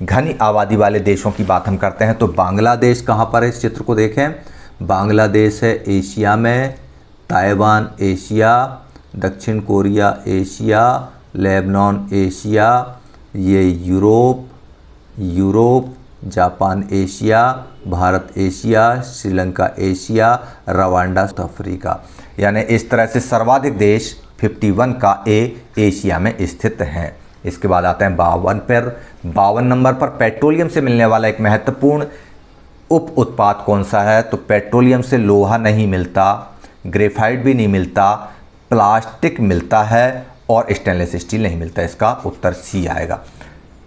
घनी आबादी वाले देशों की बात हम करते हैं तो बांग्लादेश कहाँ पर है, इस चित्र को देखें। बांग्लादेश है एशिया में, ताइवान एशिया, दक्षिण कोरिया एशिया, लेबनान एशिया, ये Europe, Japan Asia, Bharat Asia, Sri Lanka Asia, Rwanda Africa. यानी इस तरह से सर्वाधिक देश 51 का ए एशिया में स्थित हैं। इसके बाद आते हैं 52 नंबर पर पेट्रोलियम से मिलने वाला एक महत्वपूर्ण उप उत्पाद कौन सा है। तो पेट्रोलियम से लोहा नहीं मिलता, ग्रेफाइट भी नहीं मिलता, प्लास्टिक मिलता है और स्टेनलेस स्टील नहीं मिलता। इसका उत्तर सी आएगा।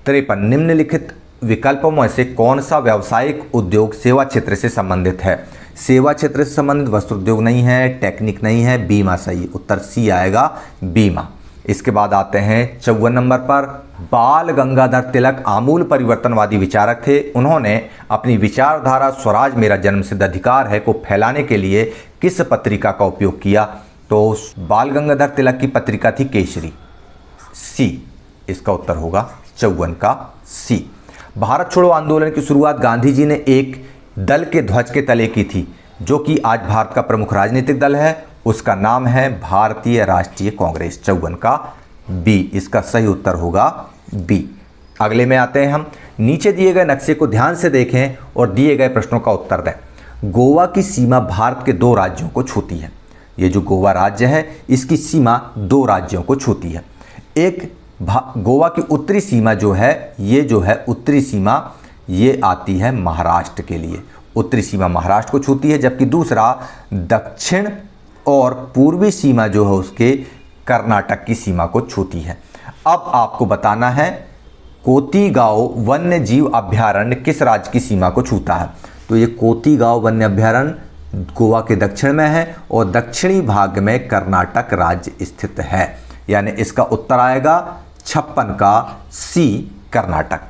53, निम्नलिखित विकल्पों में से कौन सा व्यावसायिक उद्योग सेवा क्षेत्र से संबंधित है। सेवा क्षेत्र से संबंधित वस्त्र उद्योग नहीं है, टेक्निक नहीं है, बीमा सही। उत्तर सी आएगा, बीमा। इसके बाद आते हैं 54 नंबर पर, बाल गंगाधर तिलक आमूल परिवर्तनवादी विचारक थे। उन्होंने अपनी विचारधारा स्वराज मेरा जन्मसिद्ध अधिकार है को फैलाने के लिए किस पत्रिका का उपयोग किया। तो बाल गंगाधर तिलक की पत्रिका थी केसरी। सी इसका उत्तर होगा 54 का सी। भारत छोड़ो आंदोलन की शुरुआत गांधी जी ने एक दल के ध्वज के तले की थी, जो कि आज भारत का प्रमुख राजनीतिक दल है। उसका नाम है भारतीय राष्ट्रीय कांग्रेस। 54 का बी, इसका सही उत्तर होगा बी। अगले में आते हैं हम। नीचे दिए गए नक्शे को ध्यान से देखें और दिए गए प्रश्नों का उत्तर दें। गोवा की सीमा भारत के 2 राज्यों को छूती है। ये जो गोवा राज्य है, इसकी सीमा 2 राज्यों को छूती है। एक गोवा की उत्तरी सीमा जो है उत्तरी सीमा ये आती है महाराष्ट्र के लिए। उत्तरी सीमा महाराष्ट्र को छूती है, जबकि दूसरा दक्षिण और पूर्वी सीमा जो है उसके कर्नाटक की सीमा को छूती है। अब आपको बताना है कोतीगांव वन्य जीव अभ्यारण्य किस राज्य की सीमा को छूता है। तो ये कोतीगांव वन्य अभ्यारण्य गोवा के दक्षिण में है और दक्षिणी भाग में कर्नाटक राज्य स्थित है। यानी इसका उत्तर आएगा 56 का सी, कर्नाटक।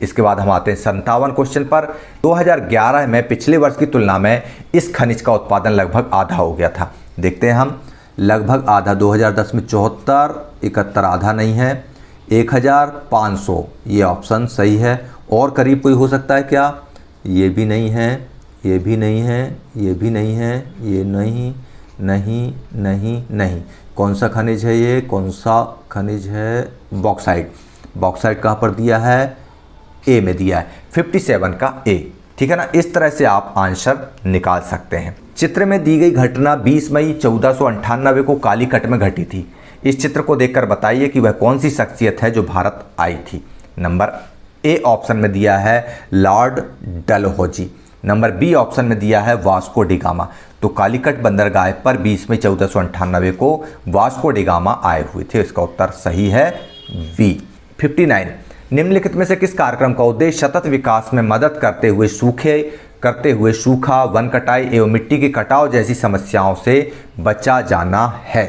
इसके बाद हम आते हैं 57 क्वेश्चन पर। 2011 में पिछले वर्ष की तुलना में इस खनिज का उत्पादन लगभग आधा हो गया था। देखते हैं हम, लगभग आधा। 2010 में 74, 71 आधा नहीं है, 1500 ये ऑप्शन सही है। और करीब कोई हो सकता है क्या? ये भी नहीं है, ये भी नहीं है, ये भी नहीं है, ये नहीं नहीं नहीं नहीं। कौन सा खनिज है ये? कौन सा खनिज है? बॉक्साइट। बॉक्साइट कहाँ पर दिया है? ए में दिया है। 57 का ए। ठीक है ना। इस तरह से आप आंसर निकाल सकते हैं। चित्र में दी गई घटना 20 मई 1498 को कालीकट में घटी थी। इस चित्र को देखकर बताइए कि वह कौन सी शख्सियत है जो भारत आई थी। नंबर ए ऑप्शन में दिया है Lord Dalhousie. Number B option में दिया है वास्को डी गामा। तो कालीकट बंदरगाह पर 20 मई 1498 को वास्को डी गामा आए हुए थे। इसका उत्तर सही है बी। 59 निम्नलिखित में से किस कार्यक्रम का उद्देश्य सतत विकास में मदद करते हुए सूखा, वन कटाई एवं मिट्टी के कटाव जैसी समस्याओं से बचा जाना है।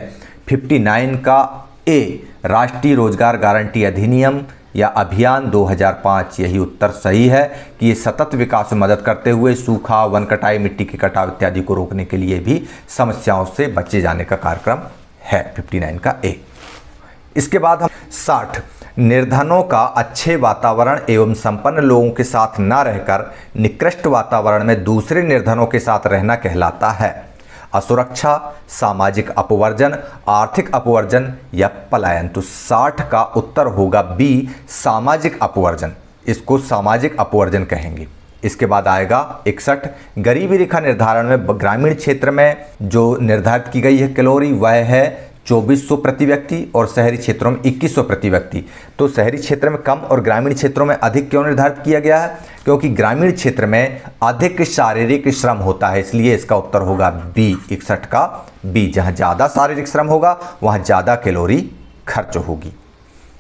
59 का ए राष्ट्रीय रोजगार गारंटी अधिनियम या अभियान 2005 यही उत्तर सही है कि ये सतत विकास में मदद करते हुए सूखा, वन कटाई, मिट्टी के कटाव इत्यादि को रोकने के लिए भी समस्याओं से बचे जाने का कार्यक्रम है। 59 का ए। इसके बाद हम 60 निर्धनों का अच्छे वातावरण एवं संपन्न लोगों के साथ न रहकर निकृष्ट वातावरण में दूसरे निर्धनों के साथ रहना कहलाता है। असुरक्षा, सामाजिक अपवर्जन, आर्थिक अपवर्जन या पलायन। तो 60 का उत्तर होगा बी सामाजिक अपवर्जन। इसको सामाजिक अपवर्जन कहेंगे। इसके बाद आएगा 61 गरीबी रेखा निर्धारण में ग्रामीण क्षेत्र में जो निर्धारित की गई है कैलोरी वह है 2400 प्रति व्यक्ति और शहरी क्षेत्रों में 2100 प्रति व्यक्ति। तो शहरी क्षेत्र में कम और ग्रामीण क्षेत्रों में अधिक क्यों निर्धारित किया गया है? क्योंकि ग्रामीण क्षेत्र में अधिक शारीरिक श्रम होता है, इसलिए इसका उत्तर होगा बी। 61 का बी। जहां ज़्यादा शारीरिक श्रम होगा वहां ज़्यादा कैलोरी खर्च होगी।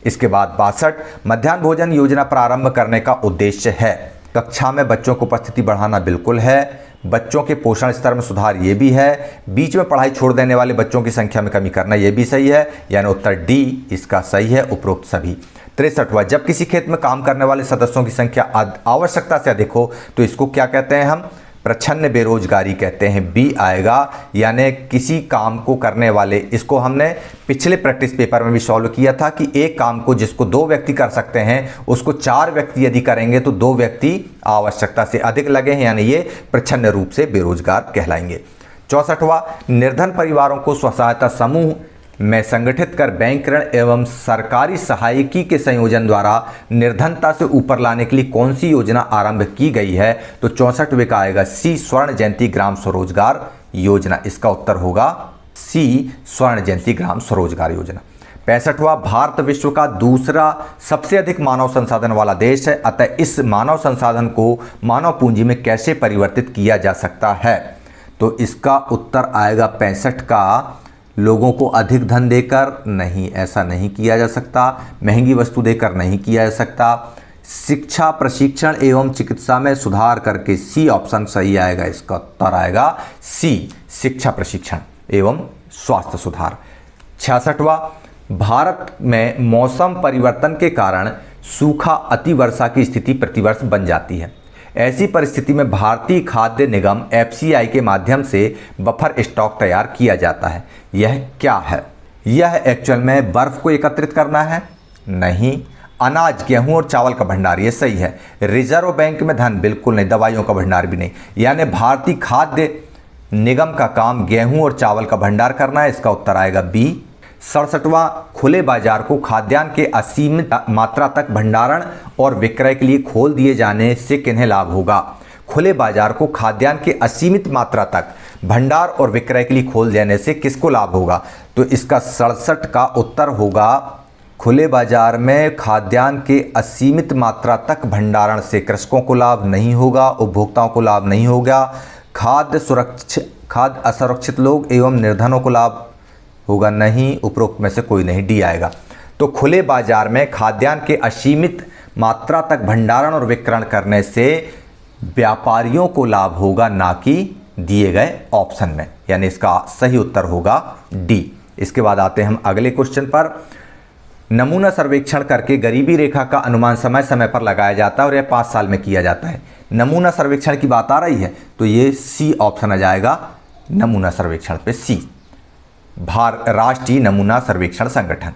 इसके बाद 62 मध्याह्न भोजन योजना प्रारंभ करने का उद्देश्य है कक्षा में बच्चों की उपस्थिति बढ़ाना बिल्कुल है, बच्चों के पोषण स्तर में सुधार ये भी है, बीच में पढ़ाई छोड़ देने वाले बच्चों की संख्या में कमी करना ये भी सही है, यानी उत्तर डी इसका सही है उपरोक्त सभी। 63 जब किसी खेत में काम करने वाले सदस्यों की संख्या आवश्यकता से अधिक हो तो इसको क्या कहते हैं हम? प्रच्छन्न बेरोजगारी कहते हैं। बी आएगा, यानी किसी काम को करने वाले। इसको हमने पिछले प्रैक्टिस पेपर में भी सॉल्व किया था कि एक काम को जिसको 2 व्यक्ति कर सकते हैं उसको 4 व्यक्ति यदि करेंगे तो 2 व्यक्ति आवश्यकता से अधिक लगे हैं, यानी ये प्रच्छन्न रूप से बेरोजगार कहलाएंगे। 64वां निर्धन परिवारों को स्वसहायता समूह में संगठित कर बैंक ऋण एवं सरकारी सहायकी के संयोजन द्वारा निर्धनता से ऊपर लाने के लिए कौन सी योजना आरंभ की गई है? तो 64वें का आएगा सी स्वर्ण जयंती ग्राम स्वरोजगार योजना। इसका उत्तर होगा सी स्वर्ण जयंती ग्राम स्वरोजगार योजना। 65वां भारत विश्व का दूसरा सबसे अधिक मानव संसाधन वाला देश है, अतः इस मानव संसाधन को मानव पूंजी में कैसे परिवर्तित किया जा सकता है? तो इसका उत्तर आएगा 65 का लोगों को अधिक धन देकर नहीं, ऐसा नहीं किया जा सकता। महंगी वस्तु देकर नहीं किया जा सकता। शिक्षा, प्रशिक्षण एवं चिकित्सा में सुधार करके सी ऑप्शन सही आएगा। इसका उत्तर आएगा सी शिक्षा, प्रशिक्षण एवं स्वास्थ्य सुधार। 66वां भारत में मौसम परिवर्तन के कारण सूखा, अतिवर्षा की स्थिति प्रतिवर्ष बन जाती है। ऐसी परिस्थिति में भारतीय खाद्य निगम एफसीआई के माध्यम से बफर स्टॉक तैयार किया जाता है। यह क्या है? यह एक्चुअल में बर्फ को एकत्रित करना है? नहीं। अनाज, गेहूं और चावल का भंडार, ये सही है। रिजर्व बैंक में धन, बिल्कुल नहीं। दवाइयों का भंडार भी नहीं। यानी भारतीय खाद्य निगम का काम गेहूं और चावल का भंडार करना है। इसका उत्तर आएगा बी। 67वां खुले बाजार को खाद्यान्न के असीमित मात्रा तक भंडारण और विक्रय के लिए खोल दिए जाने से किन्हें लाभ होगा? खुले बाजार को खाद्यान्न के असीमित मात्रा तक भंडार और विक्रय के लिए खोल देने से किसको लाभ होगा? तो इसका 67 का उत्तर होगा खुले बाजार में खाद्यान्न के असीमित मात्रा तक भंडारण से कृषकों को लाभ नहीं होगा, उपभोक्ताओं को लाभ नहीं होगा, खाद्य असुरक्षित लोग एवं निर्धनों को लाभ होगा नहीं। उपरोक्त में से कोई नहीं, डी आएगा। तो खुले बाजार में खाद्यान्न के असीमित मात्रा तक भंडारण और विक्रय करने से व्यापारियों को लाभ होगा, ना कि दिए गए ऑप्शन में, यानी इसका सही उत्तर होगा डी। इसके बाद आते हैं हम अगले क्वेश्चन पर। नमूना सर्वेक्षण करके गरीबी रेखा का अनुमान समय समय पर लगाया जाता है और यह 5 साल में किया जाता है। नमूना सर्वेक्षण की बात आ रही है तो ये सी ऑप्शन आ जाएगा। नमूना सर्वेक्षण पे सी, राष्ट्रीय नमूना सर्वेक्षण संगठन।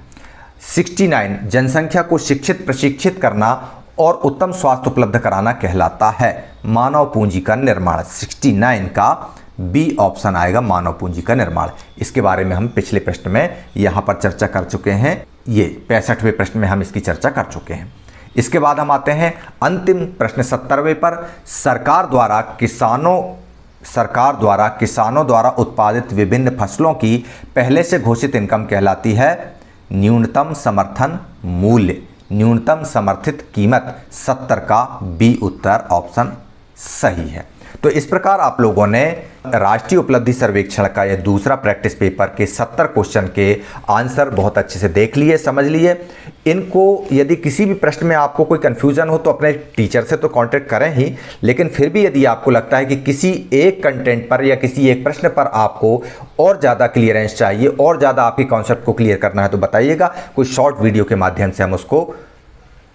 69 जनसंख्या को शिक्षित, प्रशिक्षित करना और उत्तम स्वास्थ्य उपलब्ध कराना कहलाता है मानव पूंजी का निर्माण। 69 का बी ऑप्शन आएगा, मानव पूंजी का निर्माण। इसके बारे में हम पिछले प्रश्न में यहाँ पर चर्चा कर चुके हैं। ये 65वें प्रश्न में हम इसकी चर्चा कर चुके हैं। इसके बाद हम आते हैं अंतिम प्रश्न 70वें पर। सरकार द्वारा किसानों सरकार द्वारा किसानों द्वारा उत्पादित विभिन्न फसलों की पहले से घोषित इनकम कहलाती है न्यूनतम समर्थन मूल्य। न्यूनतम समर्थित कीमत 70 का बी उत्तर ऑप्शन सही है। तो इस प्रकार आप लोगों ने राष्ट्रीय उपलब्धि सर्वेक्षण का यह दूसरा प्रैक्टिस पेपर के 70 क्वेश्चन के आंसर बहुत अच्छे से देख लिए, समझ लिए। इनको यदि किसी भी प्रश्न में आपको कोई कंफ्यूजन हो तो अपने टीचर से तो कांटेक्ट करें ही, लेकिन फिर भी यदि आपको लगता है कि किसी एक कंटेंट पर या किसी एक प्रश्न पर आपको और ज़्यादा क्लियरेंस चाहिए और ज़्यादा आपके कॉन्सेप्ट को क्लियर करना है तो बताइएगा। कोई शॉर्ट वीडियो के माध्यम से हम उसको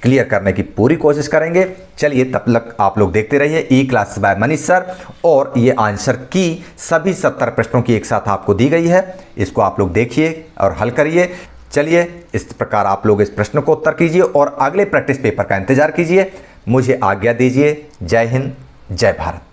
क्लियर करने की पूरी कोशिश करेंगे। चलिए तब तक आप लोग देखते रहिए ई क्लासेस बाय मनीष सर। और ये आंसर की सभी 70 प्रश्नों की एक साथ आपको दी गई है, इसको आप लोग देखिए और हल करिए। चलिए इस प्रकार आप लोग इस प्रश्न को उत्तर कीजिए और अगले प्रैक्टिस पेपर का इंतजार कीजिए। मुझे आज्ञा दीजिए। जय हिंद, जय भारत।